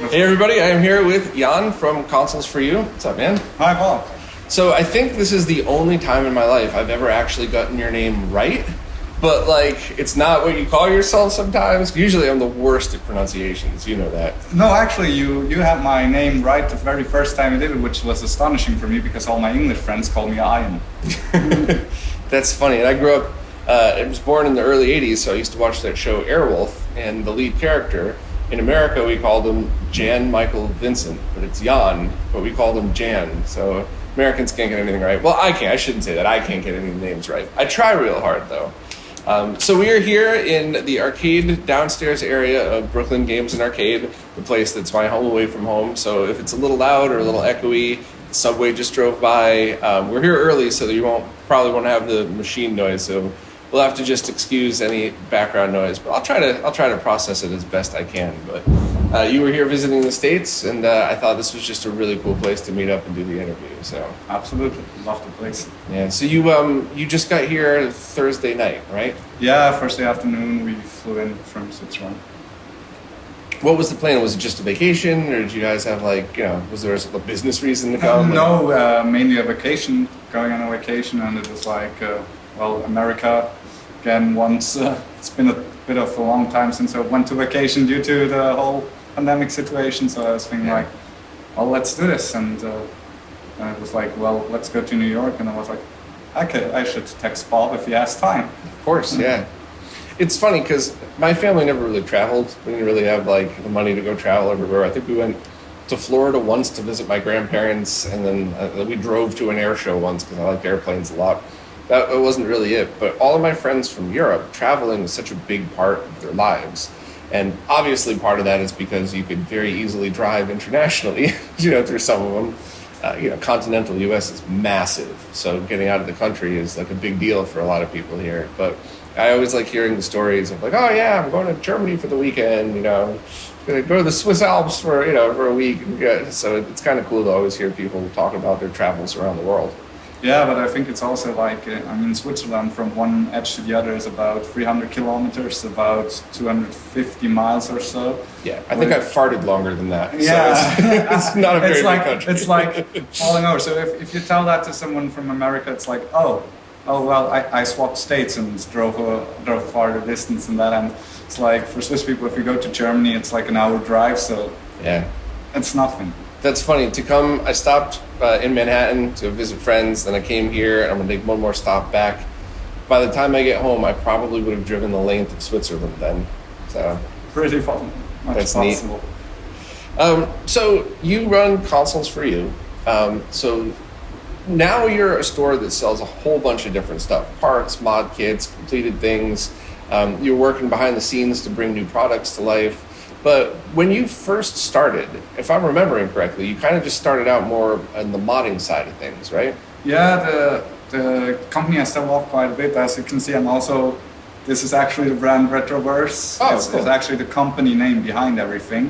Hey everybody, I am here with Jan from Consoles4U. What's up, man? Hi, Paul. So I think this is the only time in my life I've ever actually gotten your name right, but like, it's not what you call yourself sometimes. Usually I'm the worst at pronunciations, you know that. No, actually, you had my name right the very first time you did it, which was astonishing for me because all my English friends call me Ian. That's funny. And I grew up, I was born in the early 80s, so I used to watch that show Airwolf, and the lead character, in America we called him Jan Michael Vincent, but it's Jan, but we called him Jan, so Americans can't get anything right. Well, I can't. I shouldn't say that. I can't get any names right. I try real hard, though. So we are here in the arcade downstairs area of Brooklyn Games and Arcade, the place that's my home away from home. So if it's a little loud or a little echoey, the subway just drove by. We're here early, so that you probably won't have the machine noise. So we'll have to just excuse any background noise. But I'll try to process it as best I can. But you were here visiting the States, and I thought this was just a really cool place to meet up and do the interview. So Absolutely, love the place. yeah. So you just got here Thursday night, right? Yeah, Thursday afternoon we flew in from Switzerland. What was the plan? Was it just a vacation, or did you guys have was there a business reason to come? No, mainly a vacation, going on a vacation, and it was like, America, again, once, it's been a bit of a long time since I went to vacation due to the whole pandemic situation, so I was thinking let's do this, and it was like, let's go to New York, and I was like, okay, I should text Bob if he has time. Of course, yeah. It's funny because my family never really traveled. We didn't really have the money to go travel everywhere. I think we went to Florida once to visit my grandparents, and then we drove to an air show once because I liked airplanes a lot. That wasn't really it. But all of my friends from Europe, traveling was such a big part of their lives. And obviously part of that is because you could very easily drive internationally, through some of them. Continental U.S. is massive, so getting out of the country is like a big deal for a lot of people here. But I always like hearing the stories of I'm going to Germany for the weekend, going to go to the Swiss Alps for a week. So it's kind of cool to always hear people talk about their travels around the world. Yeah, but I think it's also Switzerland from one edge to the other is about 300 kilometers, about 250 miles or so. Yeah, I think I've farted longer than that. Yeah. So it's not a very big country. It's like falling over. So if you tell that to someone from America, it's like, I swapped states and drove a farther distance and that. And it's like for Swiss people, if you go to Germany, it's like an hour drive. So yeah, it's nothing. That's funny. I stopped in Manhattan to visit friends, then I came here, and I'm going to take one more stop back. By the time I get home, I probably would have driven the length of Switzerland then. So pretty fun. That's possible. Neat. So you run Consoles4U. So now you're a store that sells a whole bunch of different stuff. Parts, mod kits, completed things. You're working behind the scenes to bring new products to life. But when you first started, if I'm remembering correctly, you kind of just started out more on the modding side of things, right? Yeah, the company has evolved quite a bit. As you can see, this is actually the brand Retroverse. It's actually the company name behind everything.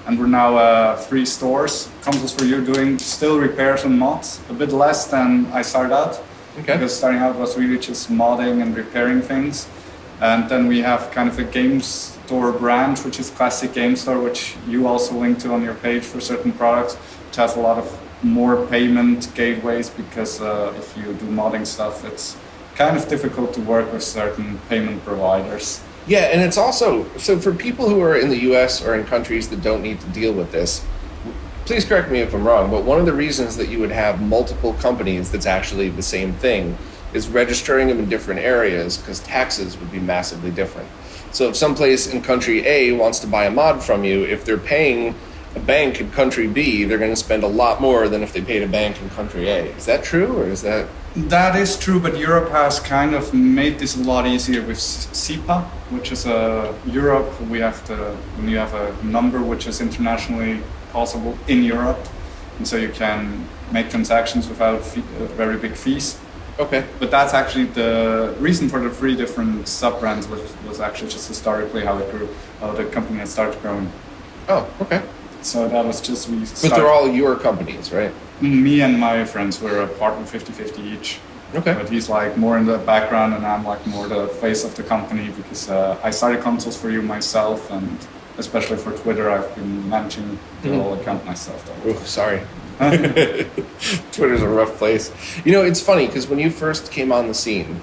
And we're now 3 stores. Consoles4U doing still repairs and mods, a bit less than I started out. Okay. Because starting out was really just modding and repairing things. And then we have kind of a games store branch, which is Classic Game Store, which you also link to on your page for certain products, which has a lot of more payment gateways because if you do modding stuff, it's kind of difficult to work with certain payment providers. Yeah, and it's also, so for people who are in the US or in countries that don't need to deal with this, please correct me if I'm wrong, but one of the reasons that you would have multiple companies that's actually the same thing is registering them in different areas because taxes would be massively different. So if someplace in country A wants to buy a mod from you, if they're paying a bank in country B, they're going to spend a lot more than if they paid a bank in country A. Is that true, or is that? That is true, but Europe has kind of made this a lot easier with SEPA, which is Europe. When you have a number which is internationally possible in Europe, and so you can make transactions without very big fees. Okay. But that's actually the reason for the 3 different sub-brands was actually just historically how it grew, how the company had started growing. Oh, okay. So that was just But they're all your companies, right? Me and my friends were a partner 50-50 each. Okay. But he's like more in the background and I'm like more the face of the company because I started Consoles4U myself and especially for Twitter, I've been managing the whole account myself. Oh, sorry. Twitter's a rough place. It's funny because when you first came on the scene,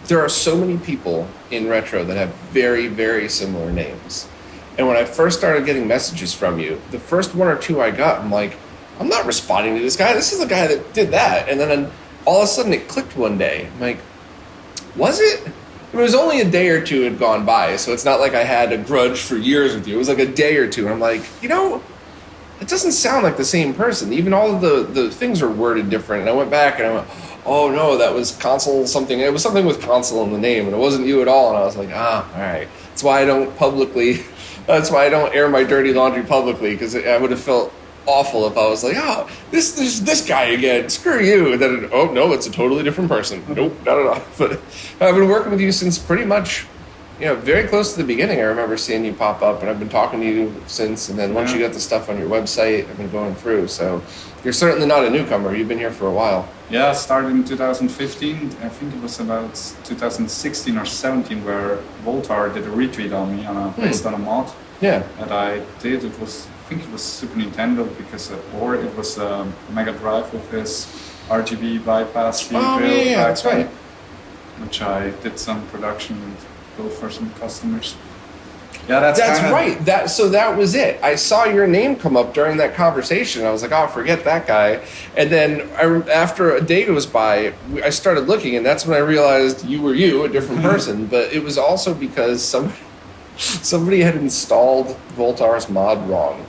there are so many people in retro that have very, very similar names. And when I first started getting messages from you, the first one or two I got, I'm like, I'm not responding to this guy. This is the guy that did that. And then all of a sudden it clicked one day. I'm like, was it? It was only a day or two had gone by, so it's not like I had a grudge for years with you. It was like a day or two, and I'm like, it doesn't sound like the same person. Even all of the things are worded different. And I went back and I went, oh no, that was console something. It was something with console in the name, and it wasn't you at all. And I was like, all right. That's why I don't air my dirty laundry publicly, because I would have felt awful if I was like, this guy again, screw you. And then, oh no, it's a totally different person. Nope, not at all. But I've been working with you since pretty much, very close to the beginning. I remember seeing you pop up, and I've been talking to you since. And then once you got the stuff on your website, I've been going through. So you're certainly not a newcomer. You've been here for a while. Yeah, I started in 2015. I think it was about 2016 or 17 where Voltar did a retweet on me based on a mod. Yeah. That I did. I think it was Super Nintendo or it was Mega Drive with this RGB bypass. That's right. Which I did some production and built for some customers. Yeah, that's right. That was it. I saw your name come up during that conversation. I was like, oh, forget that guy. And then after a day goes by, I started looking, and that's when I realized you were a different person. But it was also because somebody had installed Voltar's mod wrong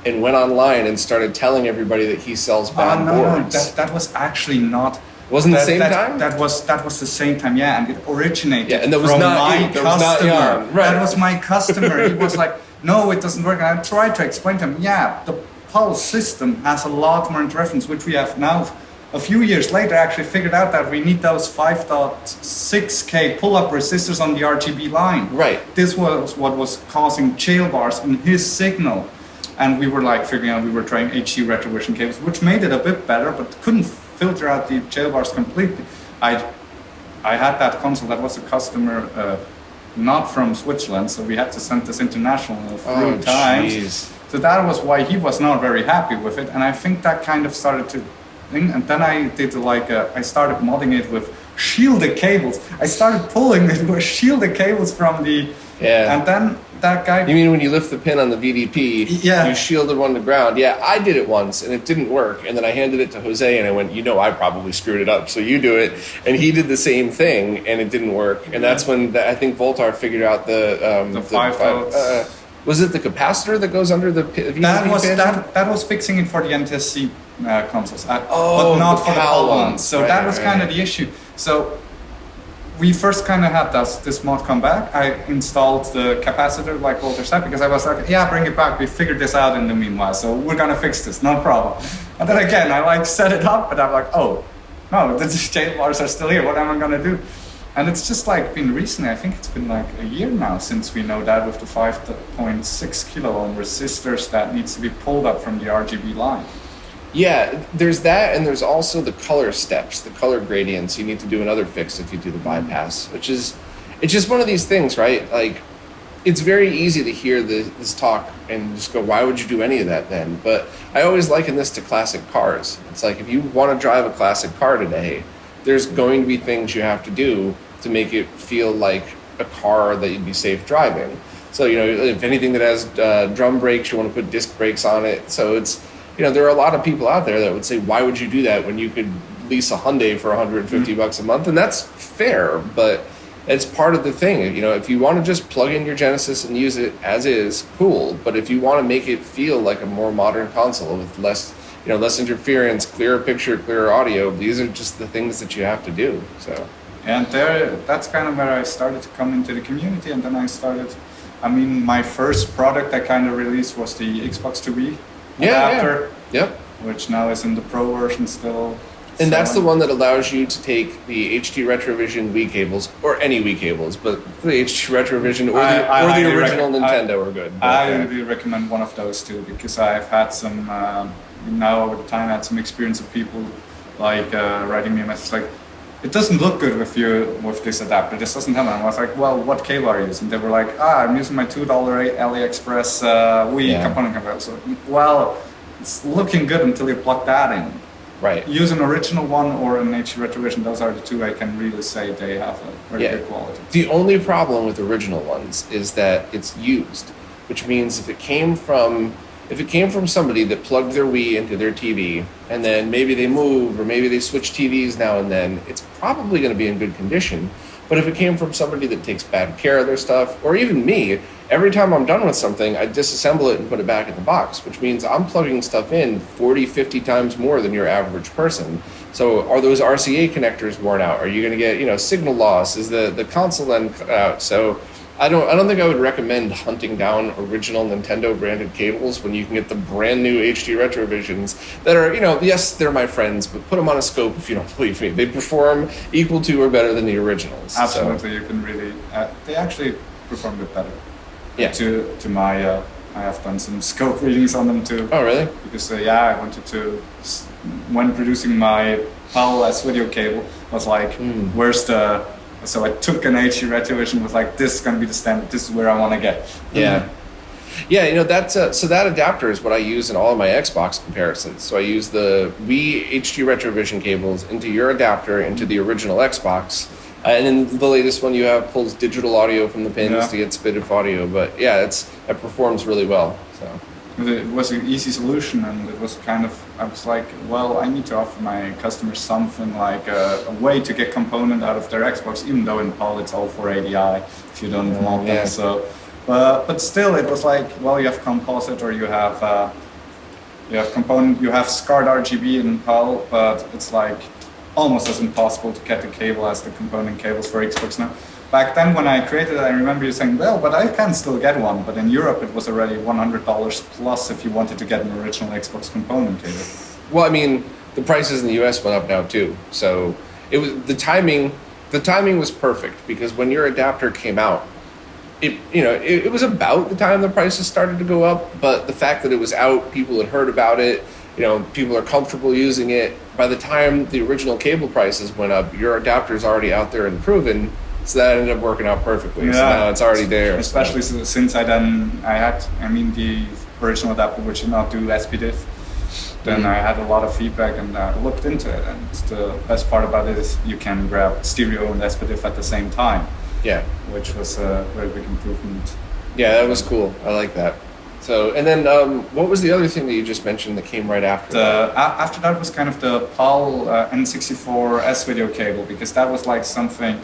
and went online and started telling everybody that he sells bad boards. No, that was actually not. Wasn't the same time? That was the same time, yeah, and it originated and that was from not my you. That customer. Was not right. That was my customer. He was like, no, it doesn't work. And I tried to explain to him, the Pulse system has a lot more interference, which we have now, a few years later, actually figured out that we need those 5.6K pull-up resistors on the RGB line. Right. This was what was causing jail bars in his signal. And we were figuring out, we were trying HD retrovision cables, which made it a bit better, but couldn't filter out the jail bars completely. I had that console. That was a customer, not from Switzerland, so we had to send this international a few times. Geez. So that was why he was not very happy with it. And I think that kind of started to thing. And then I did I started modding it with shielded cables. I started pulling it with shielded cables from the. Yeah. And then that guy. You mean when you lift the pin on the VDP? Yeah. You shielded one to ground. Yeah, I did it once and it didn't work. And then I handed it to Jose and I went, I probably screwed it up. So you do it. And he did the same thing and it didn't work. And that's when I think Voltar figured out the 5. Was it the capacitor that goes under the VDP pin? That was fixing it for the NTSC consoles, but not for the PAL ones. So that was kind of the issue. So we first kind of had this mod come back. I installed the capacitor, like Walter said, because I was like, bring it back. We figured this out in the meanwhile, so we're gonna fix this, no problem. And then again, I set it up, but I'm like, oh, no, the jail bars are still here. What am I gonna do? And it's just been recently, I think it's been a year now since we know that with the 5.6 kilo ohm resistors that needs to be pulled up from the RGB line. Yeah, there's that, and there's also the color steps, the color gradients. You need to do another fix if you do the bypass, which is, it's just one of these things, right? It's very easy to hear this talk and just go, why would you do any of that then? But I always liken this to classic cars. It's like, if you want to drive a classic car today, there's going to be things you have to do to make it feel like a car that you'd be safe driving. So, if anything that has drum brakes, you want to put disc brakes on it. So it's, there are a lot of people out there that would say, why would you do that when you could lease a Hyundai for $150 a month? And that's fair, but it's part of the thing. If you want to just plug in your Genesis and use it as is, cool. But if you want to make it feel like a more modern console with less interference, clearer picture, clearer audio, these are just the things that you have to do. So. And that's kind of where I started to come into the community, and then my first product I kind of released was the Xbox 2V adapter, which now is in the Pro version still. And that's the one that allows you to take the HD RetroVision Wii cables, or any Wii cables, but the HD RetroVision or the original Nintendo are good. I really recommend one of those too, because I've had some, now over the time, I had some experience of people writing me a message it doesn't look good with this adapter. This doesn't have it. And I was like, well, what cable are you using? They were like, I'm using my $2 AliExpress Wii component converter. So, well, it's looking good until you plug that in. Right. Use an original one or an HD RetroVision. Those are the two I can really say they have a very good quality. The only problem with original ones is that it's used, which means if it came from somebody that plugged their Wii into their TV, and then maybe they move, or maybe they switch TVs now and then, it's probably going to be in good condition. But if it came from somebody that takes bad care of their stuff, or even me, every time I'm done with something, I disassemble it and put it back in the box, which means I'm plugging stuff in 40, 50 times more than your average person. So are those RCA connectors worn out? Are you going to get, signal loss? Is the console then cut out? So I don't think I would recommend hunting down original Nintendo branded cables when you can get the brand new HD RetroVisions that are, yes, they're my friends, but put them on a scope if you don't believe me. They perform equal to or better than the originals. Absolutely, you can really. They actually perform a bit better. Yeah. To my, I have done some scope readings on them too. Oh, really? Because I wanted to, when producing my PAL S-Video cable, I was like, where's the. So I took an HD RetroVision, was like, this is going to be the standard, this is where I want to get. Yeah. Yeah, that's so that adapter is what I use in all of my Xbox comparisons. So I use the Wii HD RetroVision cables into your adapter into the original Xbox. And then the latest one you have pulls digital audio from the pins to get spit-off audio. But yeah, it performs really well. So it was an easy solution, and it was kind of, I was like, well, I need to offer my customers something like a way to get component out of their Xbox, even though in PAL it's all 480i if you don't mod them. So, but still, it was like, well, you have composite, or you have component, you have scarred RGB in PAL, but it's like almost as impossible to get the cable as the component cables for Xbox now. Back then when I created it, I remember you saying, well, but I can still get one. But in Europe, it was already $100 plus if you wanted to get an original Xbox component cable. Well, I mean, the prices in the US went up now too. So it was the timing was perfect, because when your adapter came out, it was about the time the prices started to go up. But the fact that it was out, people had heard about it, people are comfortable using it. By the time the original cable prices went up, your adapter's already out there and proven. So that ended up working out perfectly. Yeah. So now it's already there. Especially since the original adapter, which did not do SPDIF. Then I had a lot of feedback and looked into it. And the best part about it is you can grab stereo and SPDIF at the same time. Yeah. Which was a very big improvement. Yeah, that was cool. I like that. So, and then what was the other thing that you just mentioned that came right after that? After that was kind of the PAL N64 S-Video cable, because that was like something...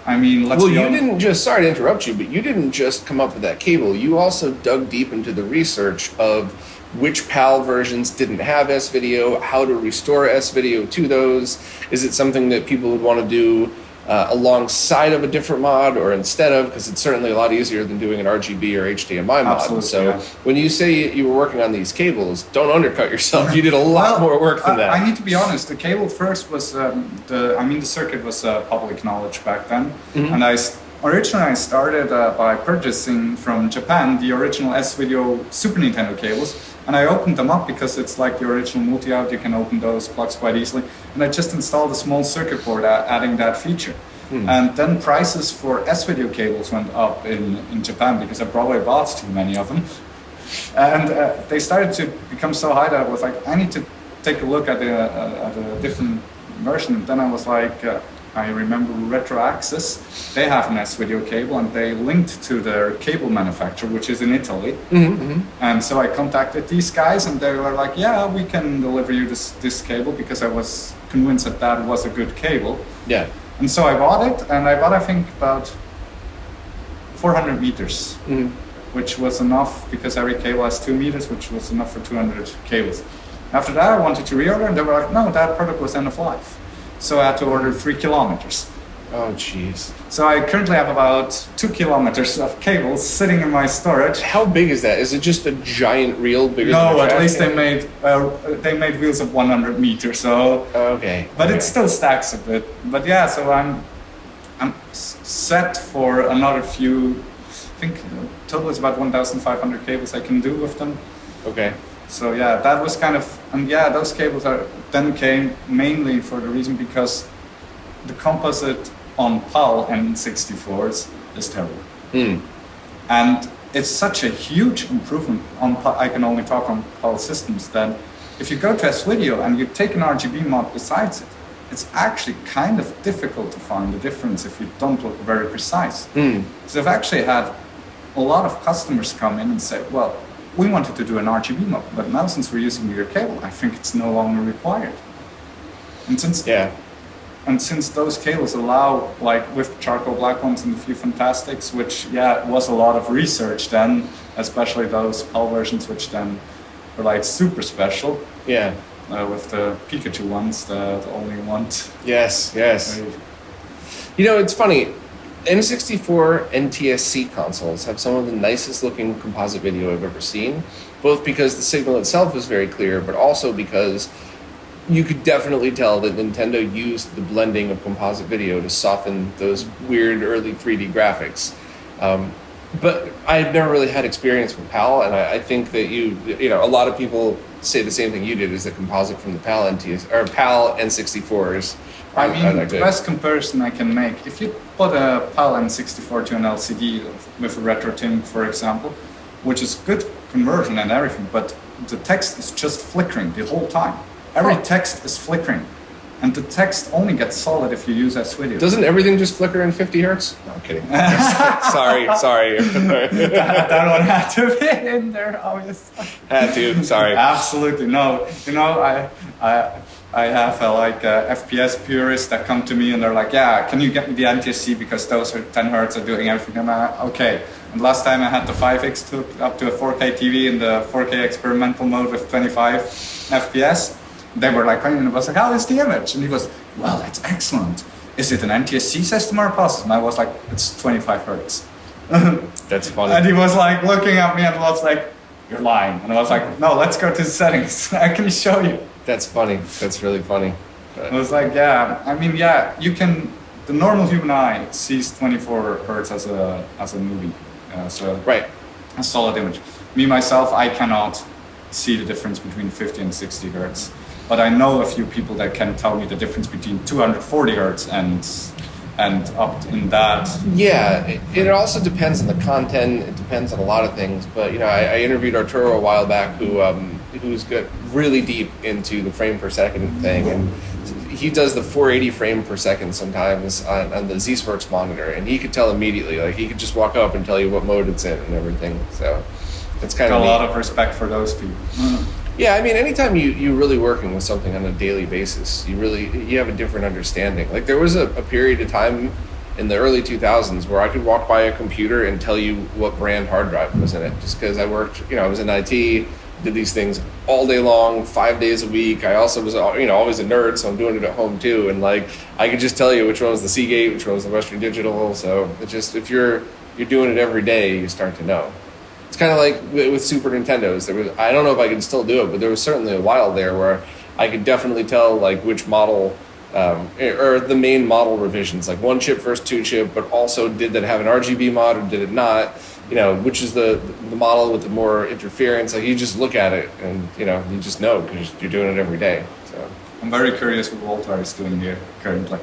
didn't just, sorry to interrupt you, but you didn't just come up with that cable. You also dug deep into the research of which PAL versions didn't have S-Video, how to restore S-Video to those. Is it something that people would want to do alongside of a different mod or instead of? Because it's certainly a lot easier than doing an RGB or HDMI mod. Absolutely, so when you say you were working on these cables, don't undercut yourself. You did a lot more work than that. I need to be honest. The cable first was the circuit was public knowledge back then, and originally I started by purchasing from Japan the original S-Video Super Nintendo cables, and I opened them up because it's like the original multi-out. You can open those plugs quite easily, and I just installed a small circuit board adding that feature. And then prices for S-Video cables went up in Japan because I probably bought too many of them, and they started to become so high that I was like, I need to take a look at a different version. And then I was like, I remember RetroAccess, they have an S-Video cable, and they linked to their cable manufacturer, which is in Italy. And so I contacted these guys, and they were like, yeah, we can deliver you this cable, because I was convinced that was a good cable. Yeah. And so I bought it, and I bought, I think, about 400 meters, which was enough, because every cable has 2 meters, which was enough for 200 cables. After that, I wanted to reorder, and they were like, no, that product was end of life. So I had to order 3 kilometers. Oh, jeez. So I currently have about 2 kilometers of cables sitting in my storage. How big is that? Is it just a giant reel bigger than No, at least they made wheels of 100 meters. So okay. But it still stacks a bit. But yeah, so I'm set for another few. I think total is about 1,500 cables I can do with them. Okay. So yeah, that was kind of, and yeah, those cables then came mainly for the reason because the composite on PAL N64s is terrible. And it's such a huge improvement on I can only talk on PAL systems that if you go to S-Video and you take an RGB mod besides it, it's actually kind of difficult to find the difference if you don't look very precise. So I've actually had a lot of customers come in and say, well, we wanted to do an RGB mod, but now since we're using your cable, I think it's no longer required. And since those cables allow, like with charcoal black ones and the few Fantastics, which, it was a lot of research then, especially those PAL versions, which then were like super special. With the Pikachu ones that only want... Yes. You know, it's funny. N64 NTSC consoles have some of the nicest looking composite video I've ever seen, both because the signal itself is very clear, but also because you could definitely tell that Nintendo used the blending of composite video to soften those weird early 3D graphics. But I've never really had experience with PAL, and I think that you know, a lot of people say the same thing you did, is the composite from the PAL PAL N64s. I mean, the best comparison I can make, if you put a PAL N64 to an LCD with a RetroTIM, for example, which is good conversion and everything, but the text is just flickering the whole time. Every text is flickering. And the text only gets solid if you use S-Video. Doesn't everything just flicker in 50 hertz? No, I'm kidding. sorry. that one had to be in there, obviously. Had to, sorry. Absolutely, no. You know, I have FPS purists that come to me and they're like, can you get me the NTSC because those are 10 hertz are doing everything. I'm like, okay. And last time I had the 5X hooked up to a 4K TV in the 4K experimental mode with 25 FPS. They were like, and I was like, how is the image? And he goes, well, that's excellent. Is it an NTSC system or a processor? And I was like, it's 25 hertz. That's funny. And he was like looking at me and was like, you're lying. And I was like, no, let's go to the settings. I can show you. That's funny. That's really funny. I was like, you can, the normal human eye sees 24 hertz as a movie. Right. A solid image. Me, myself, I cannot see the difference between 50 and 60 hertz. But I know a few people that can tell me the difference between 240 hertz and up in that. Yeah, it also depends on the content. It depends on a lot of things. But you know, I interviewed Arturo a while back, who's got really deep into the frame per second thing, and he does the 480 frame per second sometimes on the ZSPerks monitor, and he could tell immediately. Like he could just walk up and tell you what mode it's in and everything. So it's kind of a lot of respect for those people. Yeah, I mean, anytime you're really working with something on a daily basis, you have a different understanding. Like there was a period of time in the early 2000s where I could walk by a computer and tell you what brand hard drive was in it, just because I worked, I was in IT, did these things all day long, 5 days a week. I also was, always a nerd, so I'm doing it at home too. And like, I could just tell you which one was the Seagate, which one was the Western Digital. So it's just, if you're doing it every day, you start to know. It's kind of like with Super Nintendos. I don't know if I can still do it, but there was certainly a while there where I could definitely tell like which model, or the main model revisions, like 1 chip versus 2 chip, but also did that have an RGB mod or did it not? Which is the model with the more interference. Like you just look at it and you just know because you're doing it every day. So I'm very curious what Walter is doing here currently.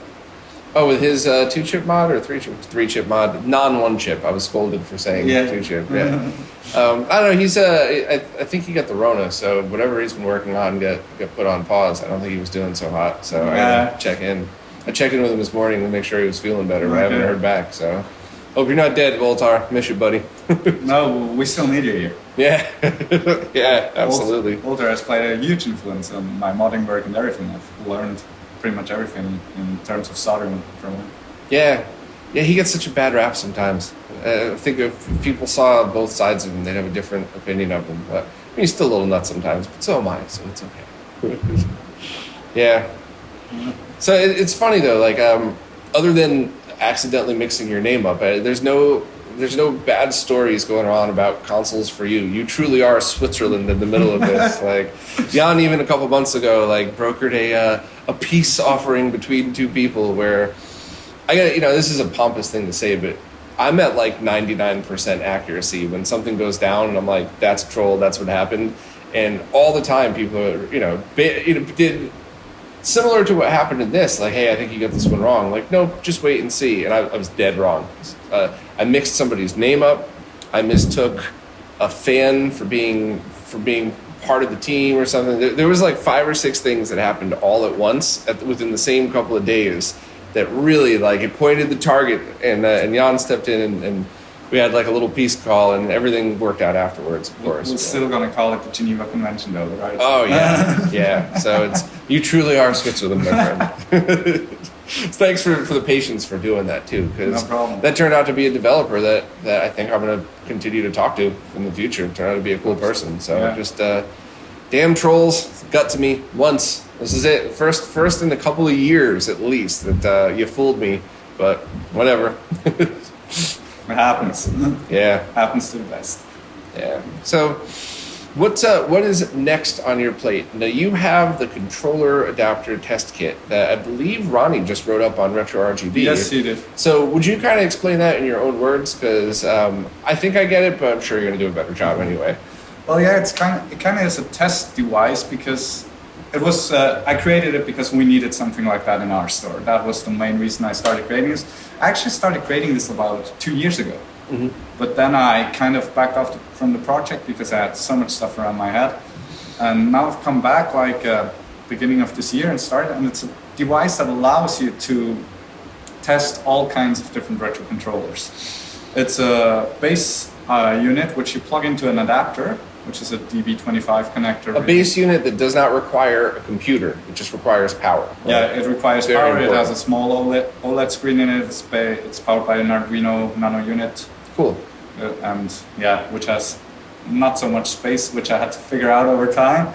Oh, with his 2-chip mod or 3-chip mod? Non 1 chip. I was scolded for saying 2-chip. Yeah. I don't know. He's I think he got the Rona, so whatever he's been working on got put on pause. I don't think he was doing so hot, so I had to check in. I checked in with him this morning to make sure he was feeling better, but I haven't heard back. So hope you're not dead, Voltar. Miss you, buddy. No, we still need you here. Yeah, yeah, absolutely. Walter has played a huge influence on my modding work and everything. I've learned pretty much everything in terms of soldering from him. Yeah, he gets such a bad rap sometimes. I think if people saw both sides of him, they'd have a different opinion of him. But he's still a little nuts sometimes, but so am I, so it's okay. Yeah. So it's funny though, like other than accidentally mixing your name up, there's no bad stories going on about Consoles4U. You truly are Switzerland in the middle of this. Like Jan, even a couple months ago, like brokered a peace offering between two people where I got, this is a pompous thing to say, but I'm at like 99% accuracy when something goes down and I'm like, that's a troll, that's what happened. And all the time people are, did similar to what happened in this, like, hey, I think you got this one wrong. Like, no, just wait and see. And I was dead wrong. I mixed somebody's name up. I mistook a fan for being part of the team or something. There was like 5 or 6 things that happened all at once within the same couple of days that really, like, it pointed the target, and Jan stepped in and we had like a little peace call, and everything worked out afterwards, of course. We're still going to call it the Geneva Convention, though, right? Oh, yeah. Yeah. So you truly are Switzerland, my friend. Thanks for the patience for doing that, too, because no problem. That turned out to be a developer that I think I'm going to continue to talk to in the future. It turned out to be a cool person. So just damn trolls got to me once. This is it. First in a couple of years, at least, that you fooled me. But whatever. It happens. Yeah. Happens to the best. Yeah. So what is next on your plate? Now, you have the controller adapter test kit that I believe Ronnie just wrote up on RetroRGB. Yes, he did. So would you kind of explain that in your own words? Because I think I get it, but I'm sure you're going to do a better job anyway. Well, yeah, it kind of is a test device, because it was I created it because we needed something like that in our store. That was the main reason I started creating this. I actually started creating this about 2 years ago. Mm-hmm. But then I kind of backed off from the project because I had so much stuff around my head. And now I've come back like beginning of this year and started, and it's a device that allows you to test all kinds of different retro controllers. It's a base unit which you plug into an adapter, which is a DB25 connector. A base unit that does not require a computer. It just requires power. Right? Yeah, it requires Very power. important. It has a small OLED screen in it. It's powered by an Arduino Nano unit. Cool. And yeah, which has not so much space, which I had to figure out over time.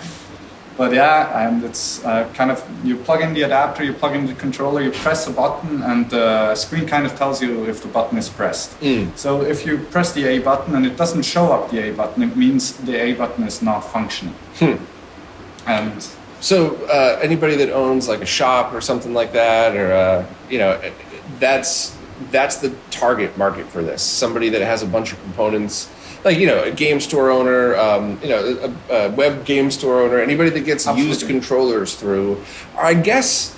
But yeah, and it's kind of, you plug in the adapter, you plug in the controller, you press a button, and the screen kind of tells you if the button is pressed. So if you press the A button and it doesn't show up the A button, it means the A button is not functioning. And so anybody that owns like a shop or something like that, or that's the target market for this. Somebody that has a bunch of components. Like, a game store owner, a web game store owner, anybody that gets Absolutely. used controllers through, I guess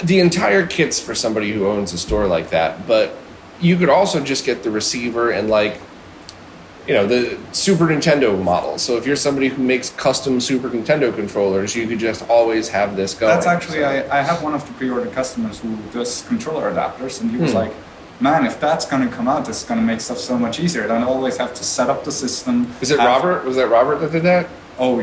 the entire kit's for somebody who owns a store like that. But you could also just get the receiver and the Super Nintendo model. So if you're somebody who makes custom Super Nintendo controllers, you could just always have this going. that's actually, I have one of the pre-order customers who does controller adapters, and he was like, man, if that's going to come out, it's going to make stuff so much easier. I don't always have to set up the system. Is it Robert? Was that Robert that did that? Oh,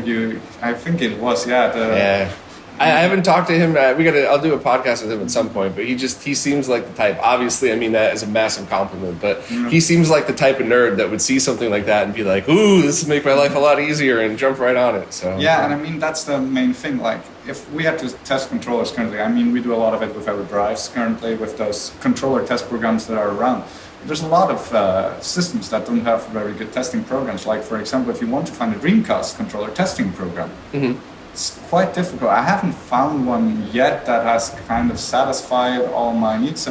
I think it was, yeah. Yeah. I haven't talked to him. I'll do a podcast with him at some point, but he seems like the type, obviously, I mean that as a massive compliment, but he seems like the type of nerd that would see something like that and be like, ooh, this would make my life a lot easier, and jump right on it. So yeah, and I mean, that's the main thing. Like, if we had to test controllers currently, I mean, we do a lot of it with our drives currently, with those controller test programs that are around. There's a lot of systems that don't have very good testing programs. Like, for example, if you want to find a Dreamcast controller testing program, it's quite difficult. I haven't found one yet that has kind of satisfied all my needs.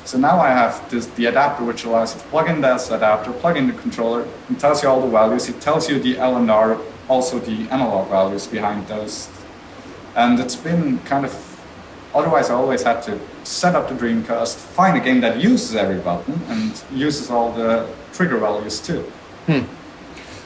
So now I have the adapter, which allows you to plug in this adapter, plug in the controller, it tells you all the values. It tells you the L and R, also the analog values behind those. And it's been kind of, otherwise I always had to set up the Dreamcast, find a game that uses every button and uses all the trigger values too.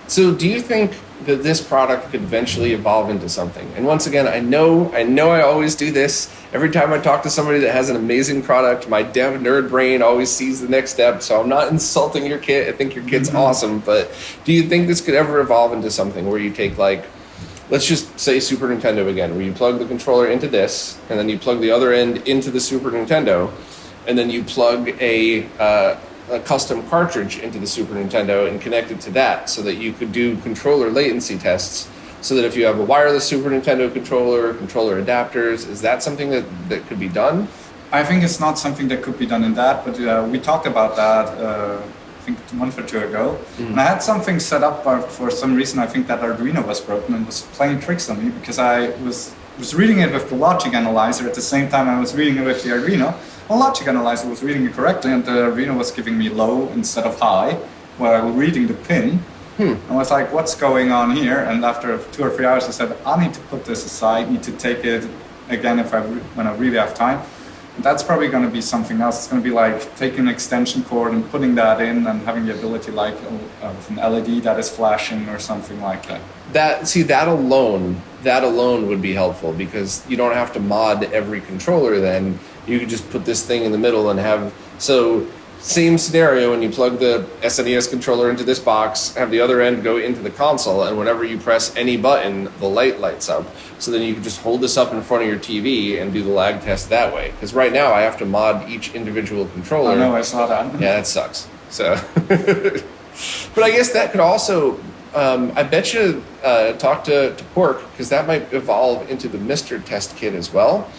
So do you think that this product could eventually evolve into something? And once again, I know I always do this. Every time I talk to somebody that has an amazing product, my dev nerd brain always sees the next step. So I'm not insulting your kit. I think your kit's awesome. But do you think this could ever evolve into something where you take, like, let's just say Super Nintendo again, where you plug the controller into this, and then you plug the other end into the Super Nintendo, and then you plug a custom cartridge into the Super Nintendo and connect it to that, so that you could do controller latency tests, so that if you have a wireless Super Nintendo controller adapters, is that something that could be done? I think it's not something that could be done in that, but we talked about that I think a month or two ago. And I had something set up, but for some reason I think that Arduino was broken and was playing tricks on me, because I was reading it with the logic analyzer at the same time I was reading it with the Arduino. The logic analyzer was reading it correctly, and the Arduino was giving me low instead of high while I was reading the pin. I was like, what's going on here? And after 2 or 3 hours I said, I need to put this aside, need to take it again when I really have time. That's probably going to be something else. It's going to be like taking an extension cord and putting that in and having the ability like with an LED that is flashing or something like that. That alone would be helpful, because you don't have to mod every controller then. You could just put this thing in the middle and have, so same scenario, when you plug the SNES controller into this box, have the other end go into the console, and whenever you press any button, the light lights up. So then you can just hold this up in front of your TV and do the lag test that way. Because right now I have to mod each individual controller. Oh no, I saw that. Yeah, that sucks. So, but I guess that could also, I bet you talk to Pork, because that might evolve into the Mr. test kit as well.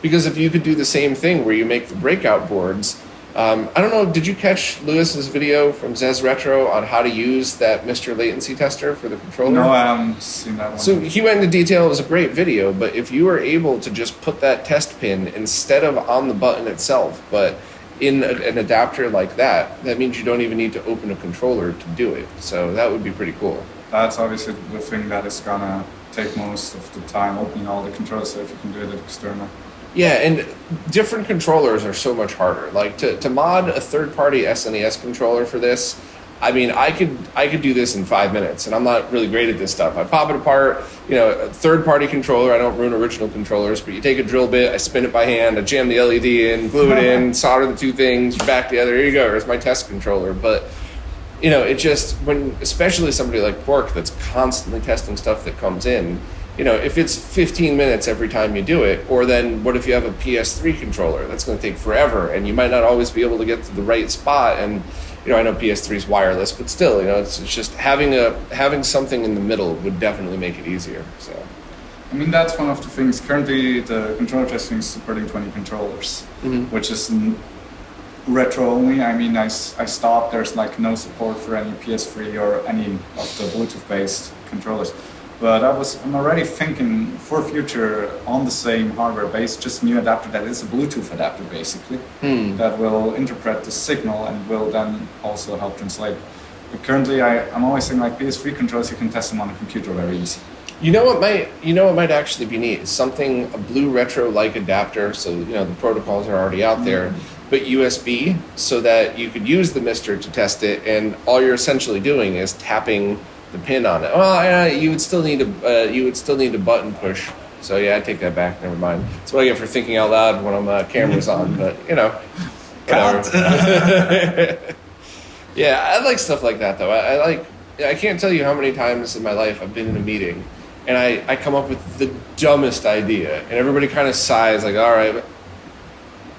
Because if you could do the same thing where you make the breakout boards, I don't know, did you catch Lewis's video from Zez Retro on how to use that Mr. latency tester for the controller? No, I haven't seen that one. So he went into detail. It was a great video, but if you were able to just put that test pin instead of on the button itself, but in an adapter like that, that means you don't even need to open a controller to do it. So that would be pretty cool. That's obviously the thing that is gonna take most of the time, opening all the controls, so if you can do it external. Yeah, and different controllers are so much harder. Like to mod a third-party SNES controller for this, I mean, I could do this in 5 minutes, and I'm not really great at this stuff. I pop it apart, a third-party controller. I don't ruin original controllers, but you take a drill bit, I spin it by hand, I jam the LED in, glue it in, solder the two things, back together. Here you go. Here's my test controller. But it just, especially somebody like Pork that's constantly testing stuff that comes in. If it's 15 minutes every time you do it, or then what if you have a PS3 controller? That's going to take forever, and you might not always be able to get to the right spot. And I know PS3 is wireless, but still, it's just having something in the middle would definitely make it easier. So, I mean, that's one of the things. Currently, the controller testing is supporting 20 controllers, which is retro only. I mean, I stopped. There's like no support for any PS3 or any of the Bluetooth-based controllers. But I'm already thinking for future on the same hardware base, just new adapter that is a Bluetooth adapter basically, that will interpret the signal and will then also help translate. But currently I'm always saying like PS3 controllers, you can test them on a computer very easy. You know what might actually be neat? Something, a Blue Retro-like adapter, so the protocols are already out there, but USB, so that you could use the Mister to test it, and all you're essentially doing is tapping the pin on it. Well, you would still need a button push. So yeah, I take that back. Never mind. That's what I get for thinking out loud when I'm cameras on. But whatever. Yeah, I like stuff like that though. I can't tell you how many times in my life I've been in a meeting and I come up with the dumbest idea, and everybody kind of sighs like, all right, but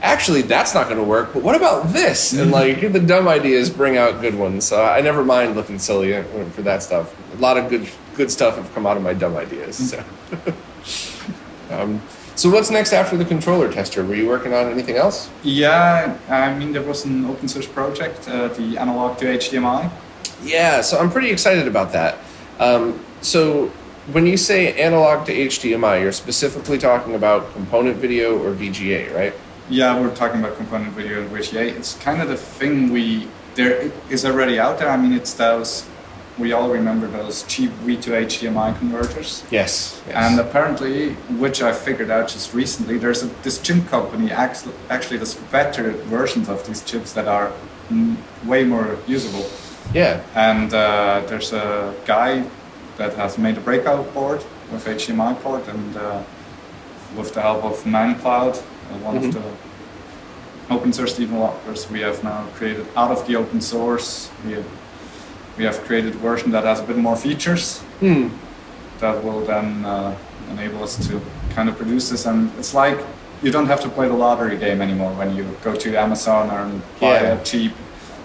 actually that's not going to work, but what about this? And the dumb ideas bring out good ones. So I never mind looking silly for that stuff. A lot of good stuff have come out of my dumb ideas. So. So what's next after the controller tester? Were you working on anything else? Yeah, I mean, there was an open source project, the analog to HDMI. Yeah, so I'm pretty excited about that. So when you say analog to HDMI, you're specifically talking about component video or VGA, right? Yeah, we're talking about component video and VGA. It's kind of the thing there is already out there. I mean, it's those, we all remember those cheap V to HDMI converters. Yes. And apparently, which I figured out just recently, there's this chip company actually does better versions of these chips that are way more usable. Yeah. And there's a guy that has made a breakout board with HDMI port, and with the help of ManCloud, one of the open source developers, we have now created out of the open source. We have created a version that has a bit more features that will then enable us to kind of produce this. And it's like you don't have to play the lottery game anymore when you go to Amazon and buy a cheap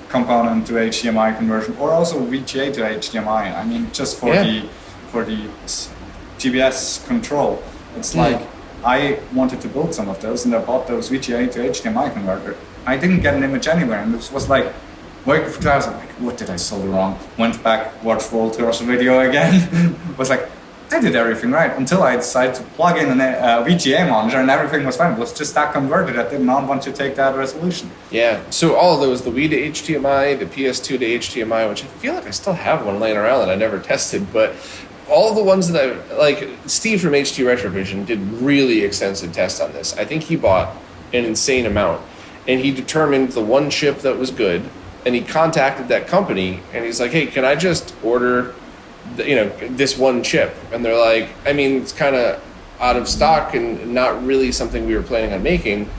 component to HDMI conversion, or also VGA to HDMI. I mean, just for the GBS control, it's like I wanted to build some of those, and I bought those VGA to HDMI converter. I didn't get an image anywhere, and this was like working for 2 hours. I'm like, what did I solder wrong? Went back, watched Walter's video again. Was like, I did everything right, until I decided to plug in a VGA monitor, and everything was fine. It was just that converter that did not want to take that resolution. Yeah, so all of those, the Wii to HDMI, the PS2 to HDMI, which I feel like I still have one laying around that I never tested, but all the ones that I like, Steve from HT Retrovision did really extensive tests on this. I think he bought an insane amount, and he determined the one chip that was good, and he contacted that company, and he's like, "Hey, can I just order, this one chip?" And they're like, "I mean, it's kind of out of stock and not really something we were planning on making.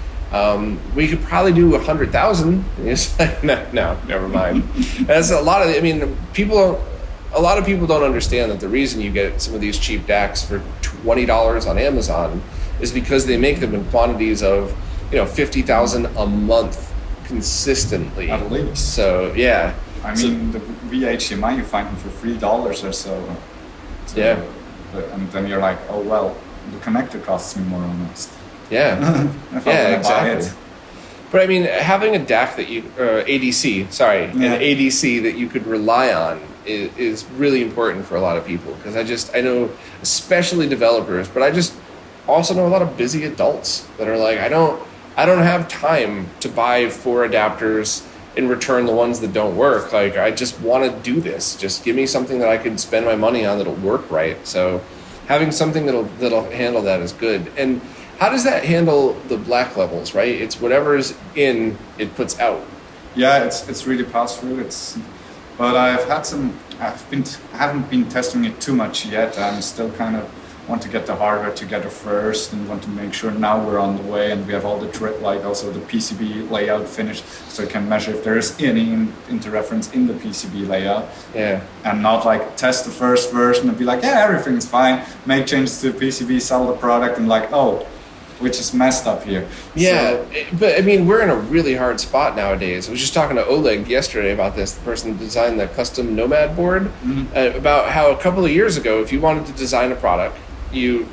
We could probably do 100,000." It's like, no, never mind. That's a lot of. I mean, a lot of people don't understand that the reason you get some of these cheap DACs for $20 on Amazon is because they make them in quantities of 50,000 a month consistently. At least. So yeah. I mean, the VHDMI you find them for $3 or so. Yeah. And then you're like, oh well, the connector costs me more almost. Yeah. Yeah, exactly. But I mean, having a DAC that you, an ADC that you could rely on is really important for a lot of people, because I know, especially developers, but I just also know a lot of busy adults that are like, I don't have time to buy 4 adapters and return the ones that don't work. Like, I just want to do this. Just give me something that I can spend my money on that'll work right. So having something that'll handle that is good. And how does that handle the black levels, right? It's whatever's in, it puts out. Yeah, it's really pass through. But I haven't been testing it too much yet. I'm still kind of want to get the hardware together first, and want to make sure now we're on the way and we have all the also the PCB layout finished, so I can measure if there is any interference in the PCB layout. Yeah. And not like test the first version and be like, yeah, everything's fine, make changes to the PCB, sell the product, and like, oh, which is messed up here. Yeah, but I mean, we're in a really hard spot nowadays. I was just talking to Oleg yesterday about this, the person who designed the custom Nomad board, about how a couple of years ago, if you wanted to design a product, you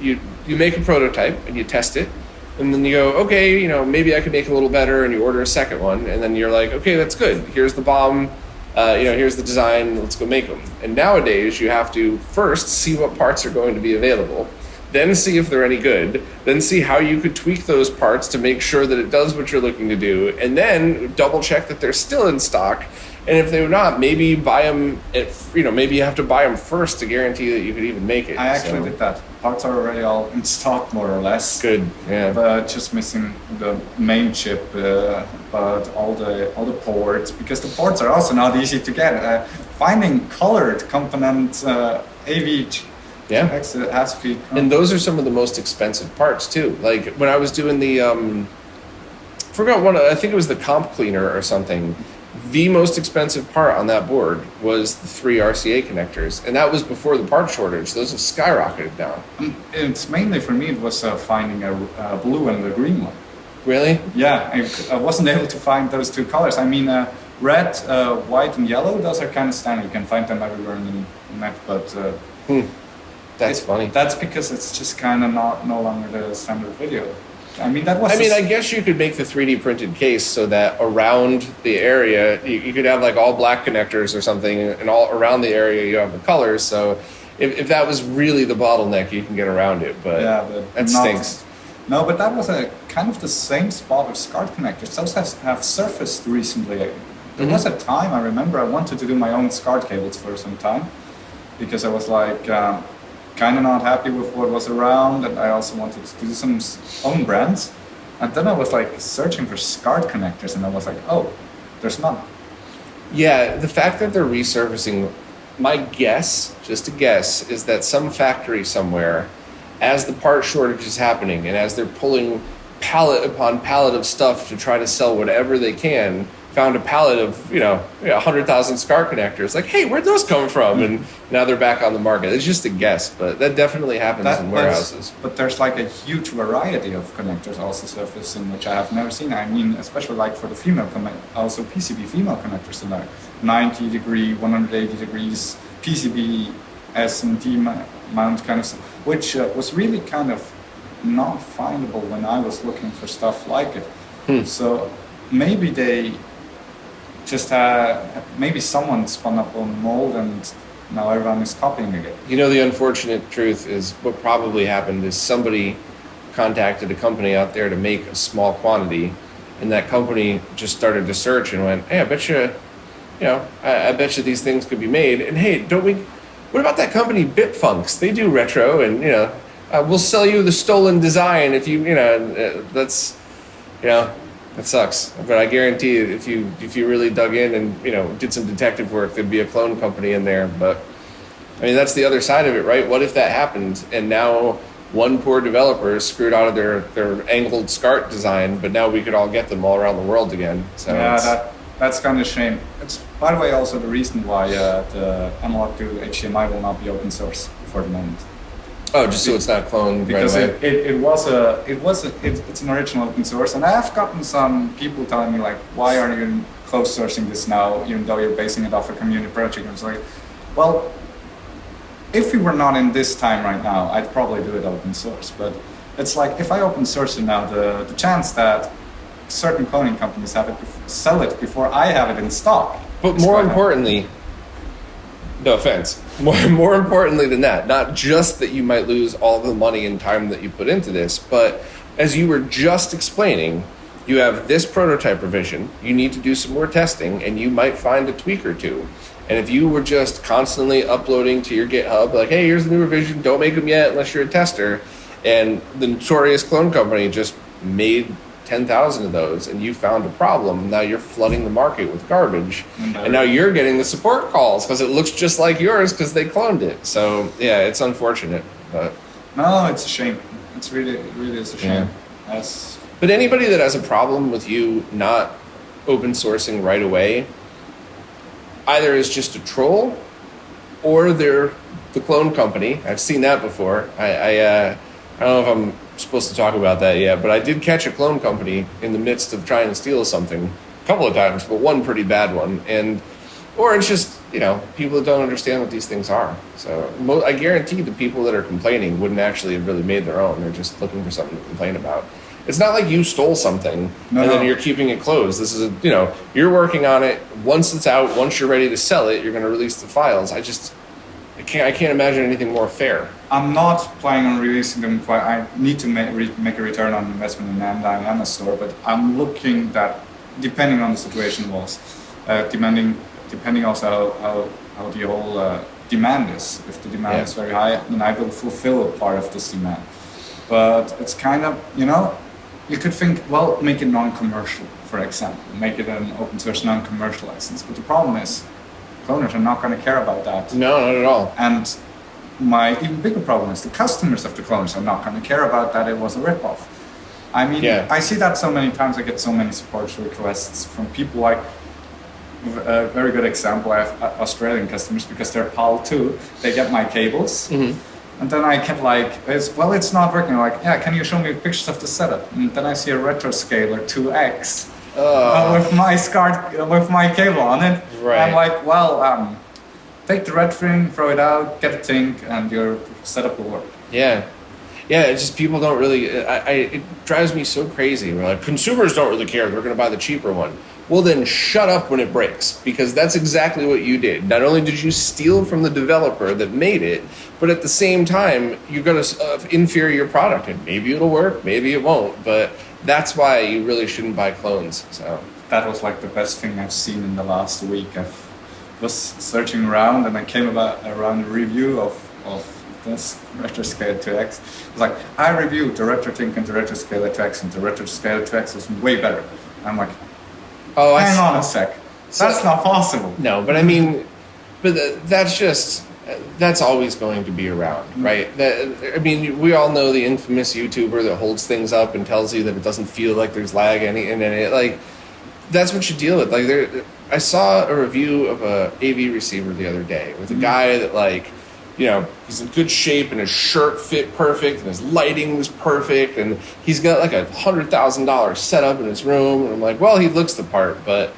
make a prototype and you test it, and then you go, okay, maybe I could make it a little better, and you order a second one, and then you're like, okay, that's good. Here's the BOM, here's the design, let's go make them. And nowadays, you have to first see what parts are going to be available, then see if they're any good, then see how you could tweak those parts to make sure that it does what you're looking to do, and then double check that they're still in stock. And if they're not, maybe buy them. Maybe you have to buy them first to guarantee that you could even make it. I actually did that. Parts are already all in stock, more or less. Good, yeah. But just missing the main chip, but all the ports, because the ports are also not easy to get. Finding colored component AV. Yeah, has-speed. And those are some of the most expensive parts too. Like when I was doing the, I think it was the comp cleaner or something. The most expensive part on that board was the 3 RCA connectors, and that was before the part shortage. Those have skyrocketed now. It's mainly for me. It was finding a blue and a green one. Really? Yeah, I wasn't able to find those 2 colors. I mean, red, white, and yellow. Those are kind of standard. You can find them everywhere in the net, but. That's funny. That's because it's just kind of no longer the standard video. I mean, I guess you could make the 3D printed case so that around the area, you could have like all black connectors or something, and all around the area you have the colors. So if that was really the bottleneck, you can get around it. But that stinks. No, but that was a kind of the same spot with SCART connectors. Those have surfaced recently. There was a time, I remember, I wanted to do my own SCART cables for some time, because I was like... kind of not happy with what was around, and I also wanted to do some own brands. And then I was like searching for SCART connectors, and I was like, oh, there's none. Yeah, the fact that they're resurfacing, my guess, just a guess, is that some factory somewhere, as the part shortage is happening and as they're pulling pallet upon pallet of stuff to try to sell whatever they can, found a pallet of 100,000 SCART connectors. Like, hey, where'd those come from? And now they're back on the market. It's just a guess, but that definitely happens in warehouses. But there's like a huge variety of connectors also surfacing, which I have never seen. I mean, especially like for the female also PCB female connectors in there, 90 degree, 180 degrees, PCB S&D mount kind of stuff, which was really kind of not findable when I was looking for stuff like it. So maybe they just maybe someone spun up a mold and now everyone is copying again. The unfortunate truth is what probably happened is somebody contacted a company out there to make a small quantity, and that company just started to search and went, hey, I bet you these things could be made. And hey, what about that company Bitfunks? They do retro, and we'll sell you the stolen design if you that's that sucks. But I guarantee you, if you really dug in and did some detective work, there'd be a clone company in there. But I mean, that's the other side of it, right? What if that happened and now one poor developer is screwed out of their angled SCART design, but now we could all get them all around the world again. So yeah, that's kind of a shame. It's, by the way, also the reason why the analog to HDMI will not be open source for the moment. Oh, just so it's not cloned because right away? It's an original open source, and I have gotten some people telling me like, why aren't you closed sourcing this now, even though you're basing it off a community project? And it's like, well, if we were not in this time right now, I'd probably do it open source. But it's like, if I open source it now, the chance that certain cloning companies have it sell it before I have it in stock. But more importantly, no offense, more importantly than that, not just that you might lose all the money and time that you put into this, but as you were just explaining, you have this prototype revision, you need to do some more testing, and you might find a tweak or two. And if you were just constantly uploading to your GitHub, like, hey, here's the new revision, don't make them yet unless you're a tester, and the notorious clone company just made 10,000 of those, and you found a problem, now you're flooding the market with garbage, and now you're getting the support calls because it looks just like yours because they cloned it. So, yeah, it's unfortunate. But no, it's a shame. It really is a shame. Yeah. But anybody that has a problem with you not open sourcing right away, either is just a troll or they're the clone company. I've seen that before. I don't know if I'm supposed to talk about that yet, but I did catch a clone company in the midst of trying to steal something a couple of times, but one pretty bad one. Or it's just, people that don't understand what these things are. So I guarantee the people that are complaining wouldn't actually have really made their own. They're just looking for something to complain about. It's not like you stole something then you're keeping it closed. This is you're working on it. Once it's out, once you're ready to sell it, you're going to release the files. I can't imagine anything more fair. I'm not planning on releasing them. I need to make a return on investment in the Anna store, but I'm looking that, depending on the situation depending also how the whole demand is. If the demand is very high, then I will fulfill a part of this demand. But it's kind of, you could think, well, make it non-commercial, for example. Make it an open source non-commercial license. But the problem is, cloners are not going to care about that. No, not at all. And my even bigger problem is the customers of the cloners are not going to care about that it was a ripoff. I mean, I see that so many times. I get so many support requests from people like, a very good example, I have Australian customers because they're PAL too. They get my cables. Mm-hmm. And then I get like, it's not working. Like, can you show me pictures of the setup? And then I see a RetroScaler 2X with my cable on it. Right. I'm like, take the red thing, throw it out, get a Tink, and your setup will work. Yeah. Yeah, it's just people don't really, it drives me so crazy. We're like, consumers don't really care. They're going to buy the cheaper one. Well, then shut up when it breaks, because that's exactly what you did. Not only did you steal from the developer that made it, but at the same time, you're going to inferior product, and maybe it'll work, maybe it won't, but that's why you really shouldn't buy clones. So that was like the best thing I've seen in the last week. I was searching around, and I came around a review of this RetroScaler 2X. It's like, I reviewed the RetroTink and the RetroScaler 2X, and the RetroScaler 2X was way better. I'm like, hang on a sec. That's not possible. No, but I mean, that's always going to be around, right? We all know the infamous YouTuber that holds things up and tells you that it doesn't feel like there's lag in it. Like, that's what you deal with. Like, I saw a review of a AV receiver the other day with a guy that he's in good shape and his shirt fit perfect and his lighting was perfect and he's got like $100,000 setup in his room, and I'm like, well, he looks the part, but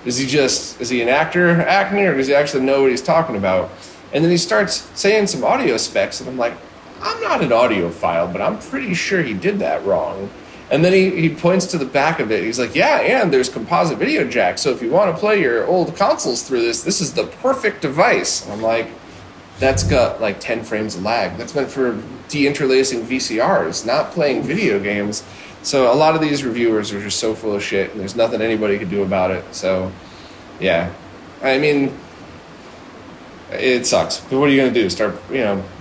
is he an actor acting, or does he actually know what he's talking about? And then he starts saying some audio specs, and I'm like, I'm not an audiophile, but I'm pretty sure he did that wrong. And then he points to the back of it. He's like, yeah, and there's composite video jack, so if you want to play your old consoles through this is the perfect device. And I'm like, that's got like 10 frames of lag. That's meant for deinterlacing VCRs, not playing video games. So a lot of these reviewers are just so full of shit, and there's nothing anybody can do about it. So, yeah. I mean, It sucks. But what are you going to do? Start,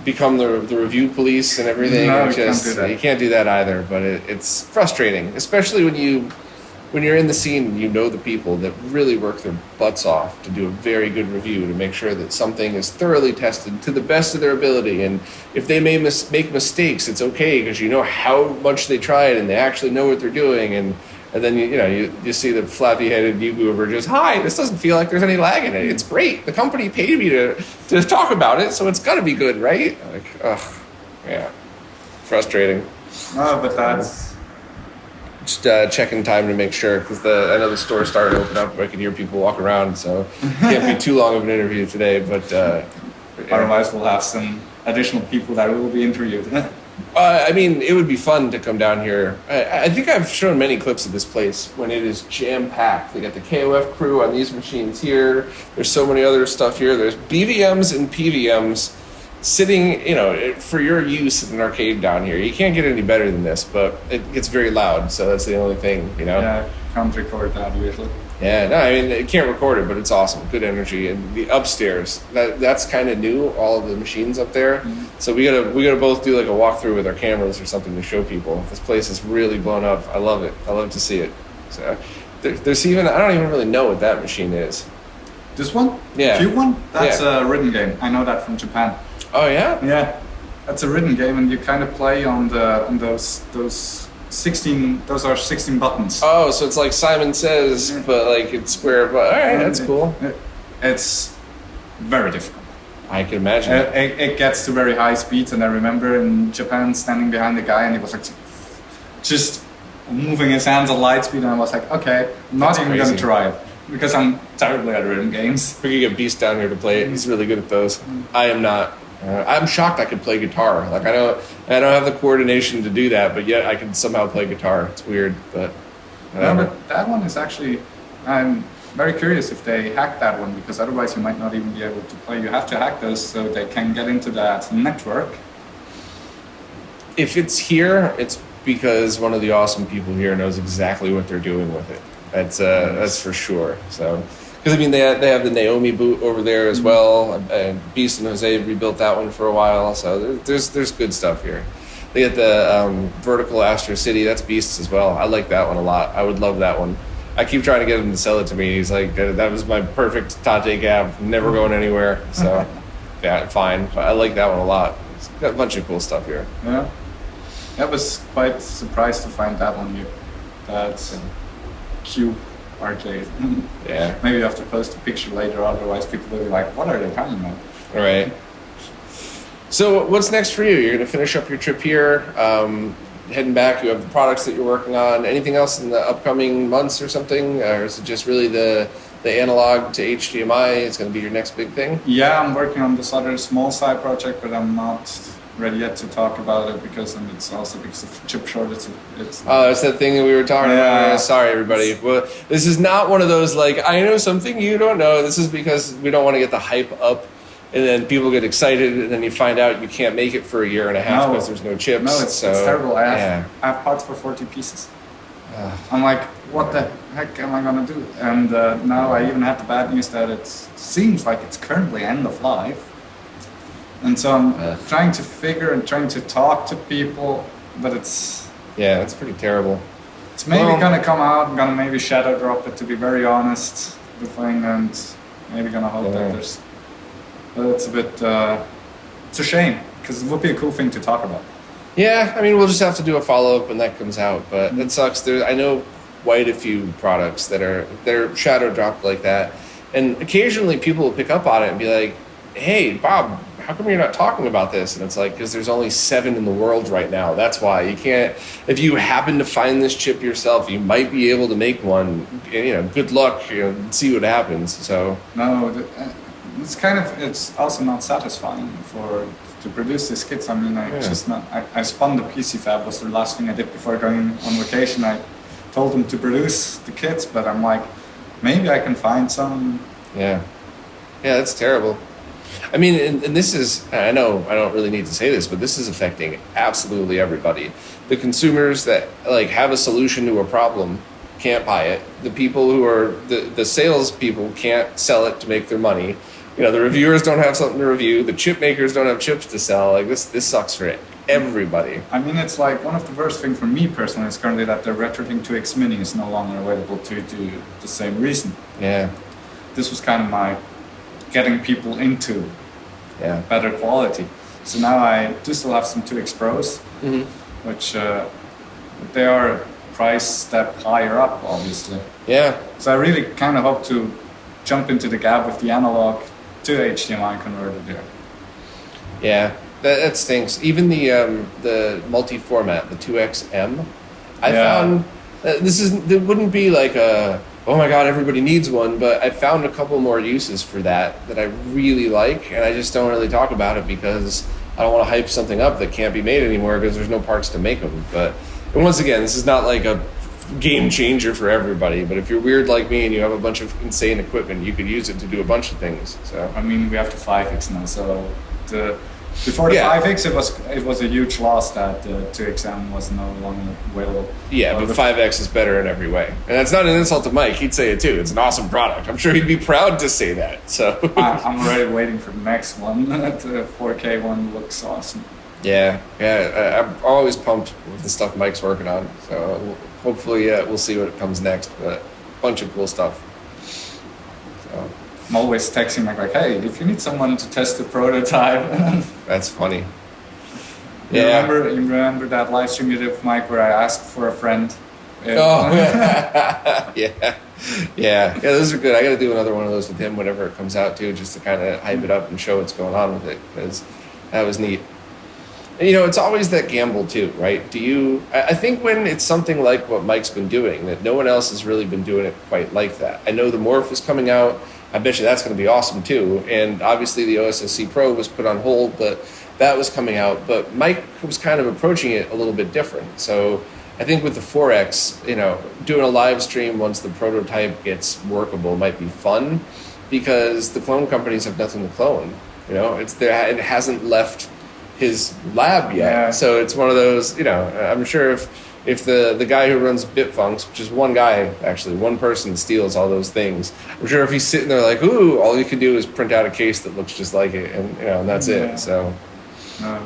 become the review police and everything? No, It's you can't do that. You can't do that either. But it's frustrating, especially when you're in the scene. You know the people that really work their butts off to do a very good review to make sure that something is thoroughly tested to the best of their ability. And if they may make mistakes, it's okay because you know how much they tried and they actually know what they're doing. And then you see the flappy-headed YouTuber just, hi, this doesn't feel like there's any lag in it. It's great. The company paid me to talk about it, so it's got to be good, right? Like, ugh, yeah, frustrating. No, but that's Just checking time to make sure because I know the store started to open up. I can hear people walk around, so can't be too long of an interview today. But otherwise we'll have some additional people that will be interviewed. I mean, it would be fun to come down here. I think I've shown many clips of this place when it is jam-packed. They got the KOF crew on these machines here. There's so many other stuff here. There's BVMs and PVMs sitting, for your use in an arcade down here. You can't get any better than this, but it gets very loud, so that's the only thing, Yeah, can't record that usually. Yeah, no, I mean, it can't record it, but it's awesome. Good energy. And the upstairs, that's kind of new, all of the machines up there. Mm-hmm. So we gotta both do like a walkthrough with our cameras or something to show people. This place is really blown up. I love it. I love to see it. So there's even, I don't even really know what that machine is. This one? Yeah. Cube one? That's Yeah. a written game. I know that from Japan. Oh, yeah? Yeah. That's a written game and you kind of play on those 16, those are 16 buttons. Oh, so it's like Simon Says, but like it's square. But all right, that's cool. It's very difficult. I can imagine. It gets to very high speeds, and I remember in Japan standing behind the guy, and he was like just moving his hands at light speed, and I was like, okay, I'm not even going to try it because I'm terribly at rhythm games. We could get Beast down here to play it. He's really good at those. I am not. I'm shocked I could play guitar. Like I don't have the coordination to do that, but yet I can somehow play guitar. It's weird, but no, but that one is actually. I'm very curious if they hack that one because otherwise you might not even be able to play. You have to hack those so they can get into that network. If it's here, it's because one of the awesome people here knows exactly what they're doing with it. That's for sure. So. Because, I mean, they have the Naomi boot over there as well. And Beast and Jose rebuilt that one for a while. So there's good stuff here. They get the Vertical Astro City. That's Beast's as well. I like that one a lot. I would love that one. I keep trying to get him to sell it to me. He's like, that was my perfect Tate Gab. Never going anywhere. So, yeah, fine. But I like that one a lot. It's got a bunch of cool stuff here. Yeah. I was quite surprised to find that one here. That's Cube arcade. Yeah. Maybe you have to post a picture later, otherwise people will be like, what are they talking about? All right. So what's next for you? You're going to finish up your trip here, heading back. You have the products that you're working on. Anything else in the upcoming months or something? Or is it just really the analog to HDMI is going to be your next big thing? Yeah, I'm working on this other small side project, but I'm not ready yet to talk about it because it's also because of chip shortage. It's that thing that we were talking about. Sorry, everybody. Well, this is not one of those like, I know something you don't know. This is because we don't want to get the hype up and then people get excited and then you find out you can't make it for a year and a half because there's no chips. No, it's terrible. I have parts for 40 pieces. I'm like, what the heck am I going to do? And now I even have the bad news that it seems like it's currently end of life. And so I'm trying to figure and trying to talk to people, but it's... Yeah, it's pretty terrible. It's maybe going to come out. I'm going to maybe shadow drop it, to be very honest, the thing, and maybe going to hope that there's... But it's a bit... it's a shame, because it would be a cool thing to talk about. Yeah, I mean, we'll just have to do a follow-up when that comes out, but it sucks. I know quite a few products that are shadow dropped like that, and occasionally people will pick up on it and be like, hey, Bob, how come you're not talking about this? And it's like, because there's only 7 in the world right now. That's why you can't. If you happen to find this chip yourself, you might be able to make one. Good luck. See what happens. So no, it's also not satisfying to produce these kits. I mean, I spun the PC Fab was the last thing I did before going on vacation. I told them to produce the kits, but I'm like, maybe I can find some. Yeah, that's terrible. I mean, and this is, I know I don't really need to say this, but this is affecting absolutely everybody. The consumers that have a solution to a problem can't buy it. The people who are, the sales people can't sell it to make their money. the reviewers don't have something to review. The chip makers don't have chips to sell. Like this sucks for everybody. I mean, it's like one of the worst things for me personally is currently that the RetroRGB 2X Mini is no longer available due to the same reason. Yeah. This was kind of my getting people into better quality. So now I do still have some 2X Pros, which they are price step higher up, obviously. Yeah. So I really kind of hope to jump into the gap with the analog to HDMI converter there. Yeah, that stinks. Even the multi-format, the 2XM, I found it wouldn't be like oh my god, everybody needs one, but I found a couple more uses for that I really like, and I just don't really talk about it because I don't want to hype something up that can't be made anymore because there's no parts to make them. But once again, this is not like a game changer for everybody, but if you're weird like me and you have a bunch of insane equipment, you could use it to do a bunch of things. So I mean, we have the 5X now, so before the 5X it was a huge loss that the 2XM was no longer available. Yeah, but 5X is better in every way, and that's not an insult to Mike. He'd say it too. It's an awesome product. I'm sure he'd be proud to say that. So I'm already waiting for the next one. The 4K one looks awesome. Yeah, I'm always pumped with the stuff Mike's working on. So hopefully we'll see what comes next. But a bunch of cool stuff. So I'm always texting Mike like, hey, if you need someone to test the prototype. That's funny. You remember that live stream you did with Mike where I asked for a friend? Oh, yeah, those are good. I got to do another one of those with him whenever it comes out too, just to kind of hype it up and show what's going on with it, because that was neat. And, it's always that gamble too, right? I think when it's something like what Mike's been doing, that no one else has really been doing it quite like that. I know the Morph is coming out. I bet you that's going to be awesome too. And obviously the OSSC Pro was put on hold, but that was coming out. But Mike was kind of approaching it a little bit different. So I think with the 4X, doing a live stream once the prototype gets workable might be fun, because the clone companies have nothing to clone. It hasn't left his lab yet. Yeah. So it's one of those, I'm sure if the guy who runs Bitfunks, which is one guy, actually, one person steals all those things, I'm sure if he's sitting there like, ooh, all you can do is print out a case that looks just like it, and that's it. So I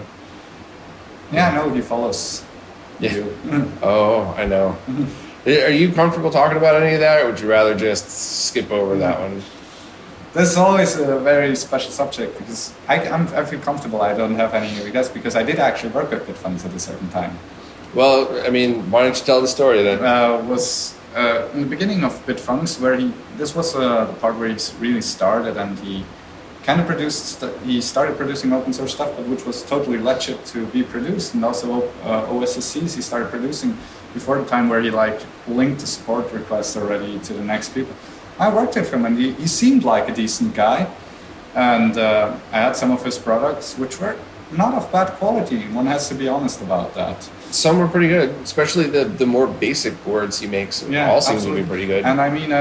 know he follows you. Oh, I know. Are you comfortable talking about any of that, or would you rather just skip over that one? This is always a very special subject because I feel comfortable. I don't have any regrets because I did actually work with Bitfunks at a certain time. Well, I mean, why don't you tell the story then? Was in the beginning of Bitfunks where this was the part where he really started, and he kind of he started producing open source stuff, but which was totally legit to be produced, and also OSSCs he started producing before the time where he linked the support requests already to the next people. I worked with him, and he seemed like a decent guy, and I had some of his products which were not of bad quality. One has to be honest about that. Some were pretty good, especially the more basic boards he makes. All seem to be pretty good. And I mean,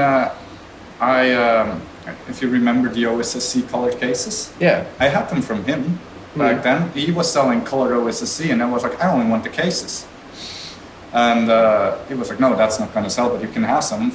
if you remember the OSSC colored cases, I had them from him back then. He was selling colored OSSC, and I was like, I only want the cases. And he was like, no, that's not going to sell, but you can have some.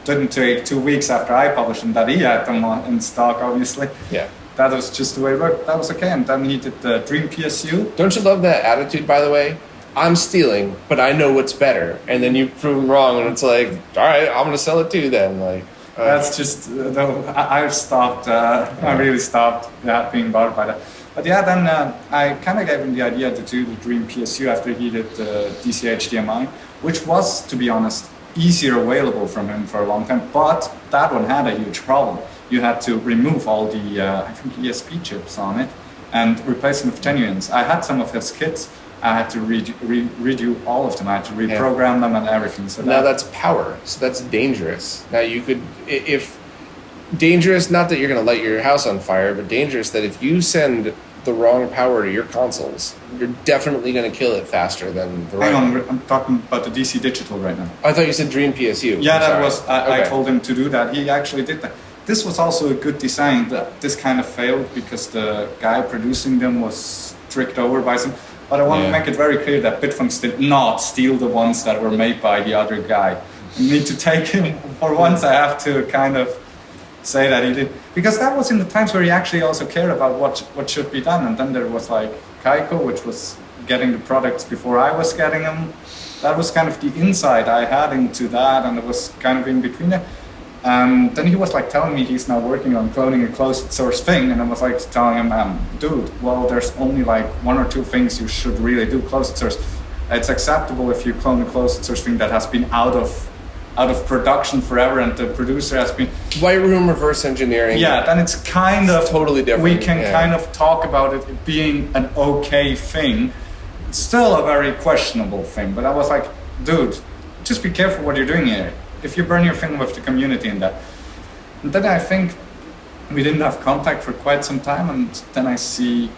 Didn't take 2 weeks after I published them that he had them in stock, obviously. Yeah. That was just the way it worked. That was okay. And then he did the Dream PSU. Don't you love that attitude, by the way? I'm stealing, but I know what's better. And then you prove them wrong, and it's like, all right, I'm going to sell it too then. That's just, I've stopped, I really stopped being bothered by that. But then I kind of gave him the idea to do the Dream PSU after he did the DC HDMI, which was, to be honest, easier available from him for a long time, but that one had a huge problem. You had to remove all the, I think, ESP chips on it and replace them with genuines. I had some of his kits. I had to redo all of them. I had to reprogram them and everything. So now that's power. So that's dangerous. Now you could, if dangerous, not that you're going to light your house on fire, but dangerous that if you send the wrong power to your consoles, you're definitely going to kill it faster than the right. Hang on, I'm talking about the DC Digital right now. I thought you said Dream PSU. Yeah, that was, I told him to do that. He actually did that. This was also a good design. This kind of failed because the guy producing them was tricked over by some. But I want to make it very clear that Bitfunks did not steal the ones that were made by the other guy. You need to take him, for once I have to kind of say that he did, because that was in the times where he actually also cared about what should be done. And then there was like Kaiko, which was getting the products before I was getting them. That was kind of the insight I had into that, and it was kind of in between it. And then he was like telling me he's now working on cloning a closed source thing, and I was like telling him, dude, well, there's only like 1 or 2 things you should really do closed source. It's acceptable if you clone a closed source thing that has been out of production forever, and the producer has been white room reverse engineering. Yeah, then it's kind of totally different. We can kind of talk about it being an okay thing. It's still a very questionable thing, but I was like, dude, just be careful what you're doing here. If you burn your finger with the community in that. And then I think we didn't have contact for quite some time, and then I see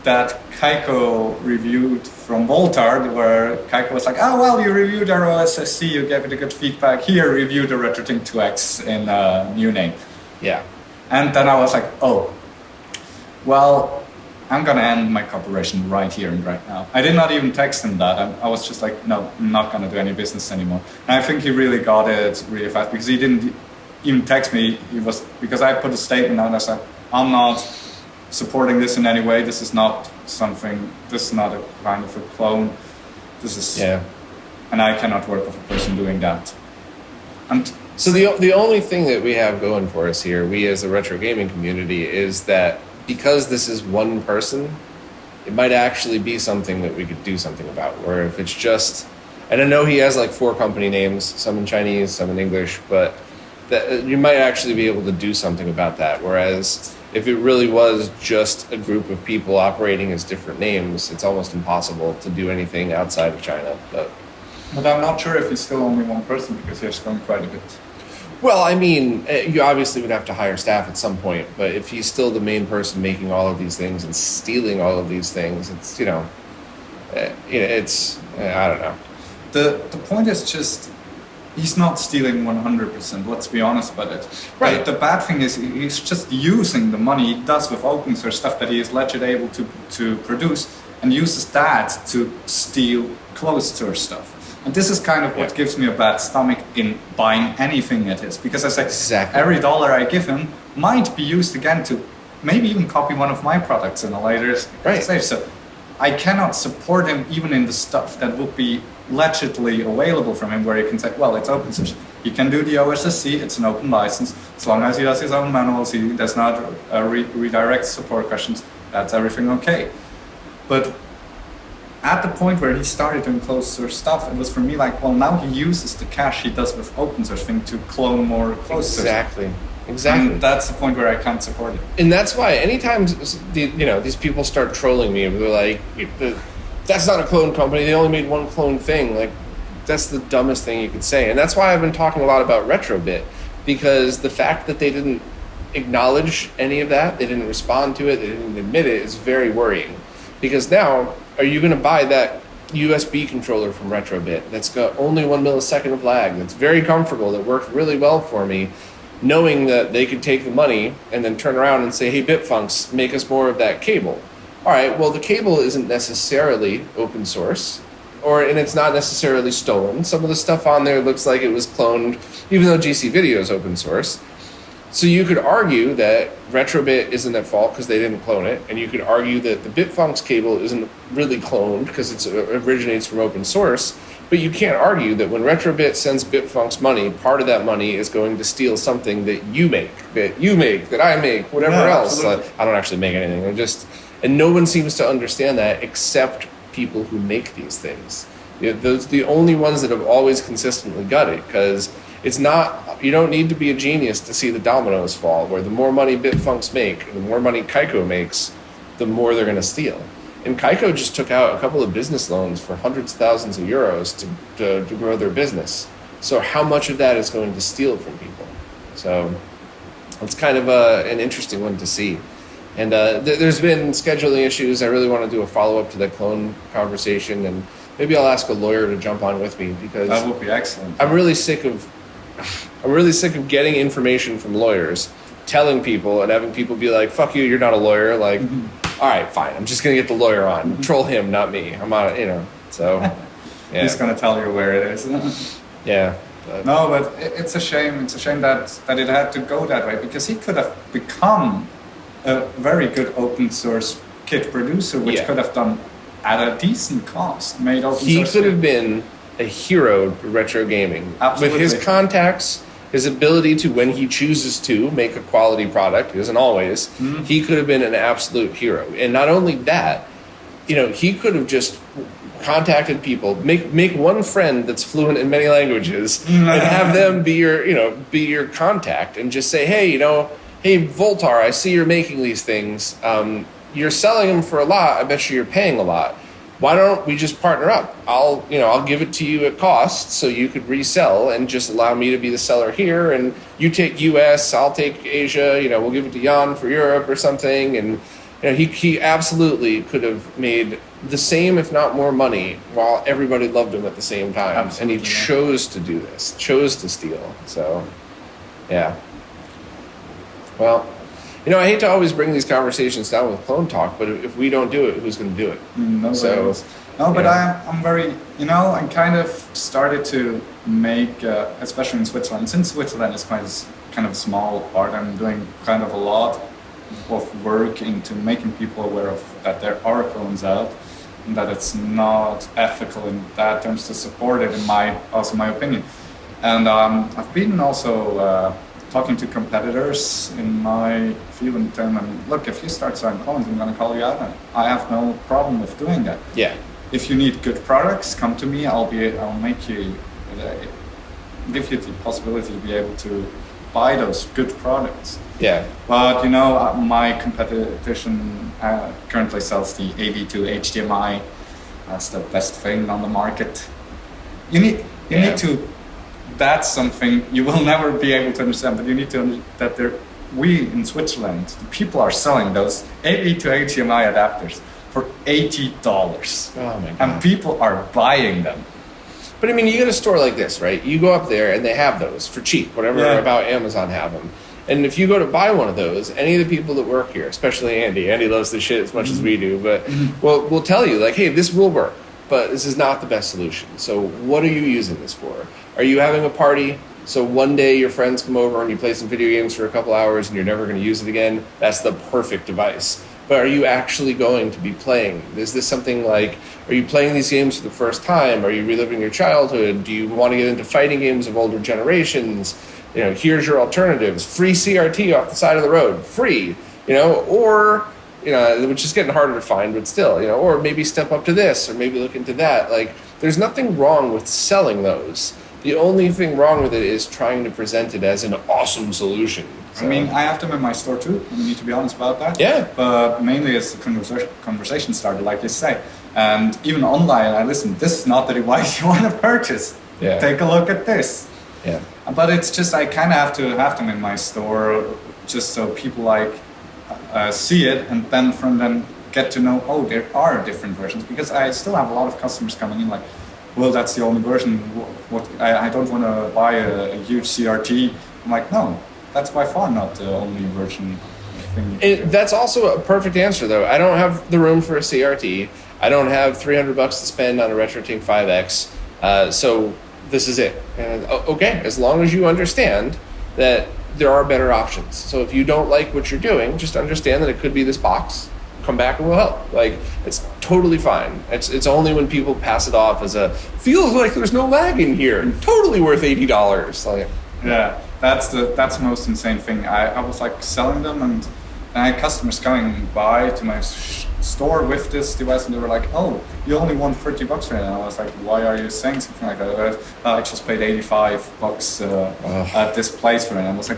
that Kaiko reviewed from Voltard, where Kaiko was like, oh, well, you reviewed our OSSC, you gave it a good feedback. Here, review the RetroTink 2X in a new name. Yeah. And then I was like, oh, well, I'm going to end my cooperation right here and right now. I did not even text him that. I was just like, no, I'm not going to do any business anymore. And I think he really got it really fast, because he didn't even text me. Because I put a statement out and I said, I'm not supporting this in any way. This is not a kind of a clone. This is, and I cannot work with a person doing that. And so the only thing that we have going for us here, we as a retro gaming community, is that because this is one person, it might actually be something that we could do something about. Or if it's just, and I know he has like 4 company names, some in Chinese, some in English, but that you might actually be able to do something about that. Whereas if it really was just a group of people operating as different names, it's almost impossible to do anything outside of China. But I'm not sure if he's still only one person, because he has grown quite a bit. Well, I mean, you obviously would have to hire staff at some point, but if he's still the main person making all of these things and stealing all of these things, it's, it's, I don't know. The point is just, he's not stealing 100%, let's be honest about it. Right. The bad thing is he's just using the money he does with open source stuff that he is legit able to produce, and uses that to steal closed source stuff. And this is kind of what gives me a bad stomach in buying anything it is. Because I say, every dollar I give him might be used again to maybe even copy one of my products in a later stage. So I cannot support him even in the stuff that would be legitimately available from him, where you can say, well, it's open source. He can do the OSSC, it's an open license. As long as he does his own manuals, he does not redirect support questions, that's everything okay. But at the point where he started doing closed source stuff, it was for me like, well, now he uses the cash he does with open source thing to clone more closed source. Exactly. And that's the point where I can't support it. And that's why anytime these people start trolling me, they're like, that's not a clone company, they only made one clone thing. Like, that's the dumbest thing you could say. And that's why I've been talking a lot about RetroBit, because the fact that they didn't acknowledge any of that, they didn't respond to it, they didn't admit it, is very worrying. Because now, are you going to buy that USB controller from RetroBit that's got only 1 millisecond of lag, that's very comfortable, that worked really well for me, knowing that they could take the money and then turn around and say, hey, Bitfunks, make us more of that cable. All right, well, the cable isn't necessarily open source, and it's not necessarily stolen. Some of the stuff on there looks like it was cloned, even though GC Video is open source. So you could argue that RetroBit isn't at fault because they didn't clone it, and you could argue that the Bitfunks cable isn't really cloned because it originates from open source, but you can't argue that when RetroBit sends Bitfunks money, part of that money is going to steal something that you make, that I make, whatever else. I don't actually make anything. And no one seems to understand that except people who make those things. Those are the only ones that have always consistently got it, because it's not, you don't need to be a genius to see the dominoes fall, where the more money Bitfunks make, the more money Kaiko makes, the more they're going to steal. And Kaiko just took out a couple of business loans for hundreds of thousands of euros to grow their business. So how much of that is going to steal from people? So it's kind of an interesting one to see. And there's been scheduling issues. I really want to do a follow-up to that clone conversation, and maybe I'll ask a lawyer to jump on with me, because that would be excellent. I'm really sick of getting information from lawyers, telling people and having people be like, fuck you, you're not a lawyer. Like, all right, fine, I'm just going to get the lawyer on. Troll him, not me. I'm on, so, yeah. He's going to tell you where it is. Yeah. No, but it's a shame. It's a shame that it had to go that way, because he could have become a very good open source kit producer, which could have done at a decent cost, made open source. He could have been a hero to retro gaming. Absolutely. With his contacts, his ability to, when he chooses to, make a quality product, he doesn't always, he could have been an absolute hero. And not only that, he could have just contacted people, make one friend that's fluent in many languages, and have them be your contact, and just say, hey, hey, Voltar, I see you're making these things. You're selling them for a lot. I bet you're paying a lot. Why don't we just partner up? I'll give it to you at cost, so you could resell, and just allow me to be the seller here, and you take US, I'll take Asia. We'll give it to Jan for Europe or something. And he absolutely could have made the same, if not more, money, while everybody loved him at the same time. Absolutely. And he chose to do this, chose to steal. So, yeah. Well, I hate to always bring these conversations down with Clone Talk, but if we don't do it, who's going to do it? But I'm very, I kind of started to make, especially in Switzerland, since Switzerland is kind of a small part, I'm doing kind of a lot of work into making people aware of that there are clones out, and that it's not ethical in that terms to support it, in my opinion. And I've been also talking to competitors in my field and telling them, look, if you start selling clones, I'm going to call you out, and I have no problem with doing that. Yeah. If you need good products, come to me. I'll make you, give you the possibility to be able to buy those good products. Yeah. But my competition currently sells the AV2 HDMI. That's the best thing on the market. You need to. That's something you will never be able to understand. But you need to understand that we in Switzerland, the people are selling those AV2 HDMI adapters for $80. Oh my God. And people are buying them. But you get a store like this, right? You go up there and they have those for cheap, whatever about Amazon have them. And if you go to buy one of those, any of the people that work here, especially Andy loves this shit as much as we do, but we'll tell you, like, hey, this will work, but this is not the best solution. So what are you using this for? Are you having a party? So one day your friends come over and you play some video games for a couple hours and you're never going to use it again? That's the perfect device. But are you actually going to be playing? Is this something like, are you playing these games for the first time? Are you reliving your childhood? Do you want to get into fighting games of older generations? Here's your alternatives. Free CRT off the side of the road. Free. Or, which is getting harder to find, but still, or maybe step up to this, or maybe look into that. Like, there's nothing wrong with selling those. The only thing wrong with it is trying to present it as an awesome solution. So. I have them in my store too. We need to be honest about that. Yeah. But mainly it's the conversation starter, like you say. And even online, I listen, this is not the device you want to purchase. Yeah. Take a look at this. Yeah. But it's just, I kind of have to have them in my store just so people see it, and then from them get to know, oh, there are different versions. Because I still have a lot of customers coming in like, well, that's the only version. I don't want to buy a huge CRT. I'm like, no, that's by far not the only version thing. That's also a perfect answer, though. I don't have the room for a CRT. I don't have $300 to spend on a RetroTink 5X. So this is it. And okay, as long as you understand that there are better options. So if you don't like what you're doing, just understand that it could be this box. Come back and we'll help. Like, it's totally fine. It's only when people pass it off as feels like there's no lag in here. Totally worth $80. Like, yeah, that's the most insane thing. I was like selling them, and I had customers coming by to my store with this device, and they were like, "Oh, you only want $30 for it." And I was like, "Why are you saying something like that?" I just paid $85 at this place for it. And I was like,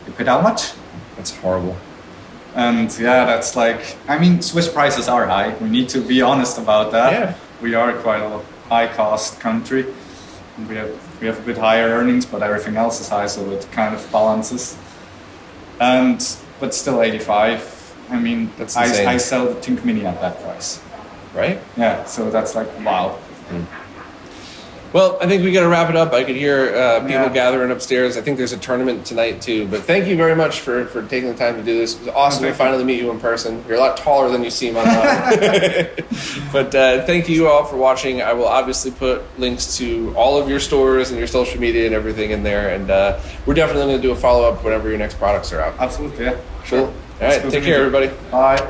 "You paid how much?" That's horrible. And yeah, that's like, Swiss prices are high. We need to be honest about that. Yeah. We are quite a high-cost country. We have a bit higher earnings, but everything else is high, so it kind of balances. But still 85. That's insane. I sell the Tink Mini at that price. Right? Yeah, so that's like, wow. Well, I think we got to wrap it up. I could hear people Yeah. gathering upstairs. I think there's a tournament tonight too. But thank you very much for taking the time to do this. It was awesome to finally meet you in person. You're a lot taller than you seem online. But thank you all for watching. I will obviously put links to all of your stores and your social media and everything in there. And we're definitely going to do a follow-up whenever your next products are out. Absolutely, yeah. Cool. All right, take care, everybody. Bye.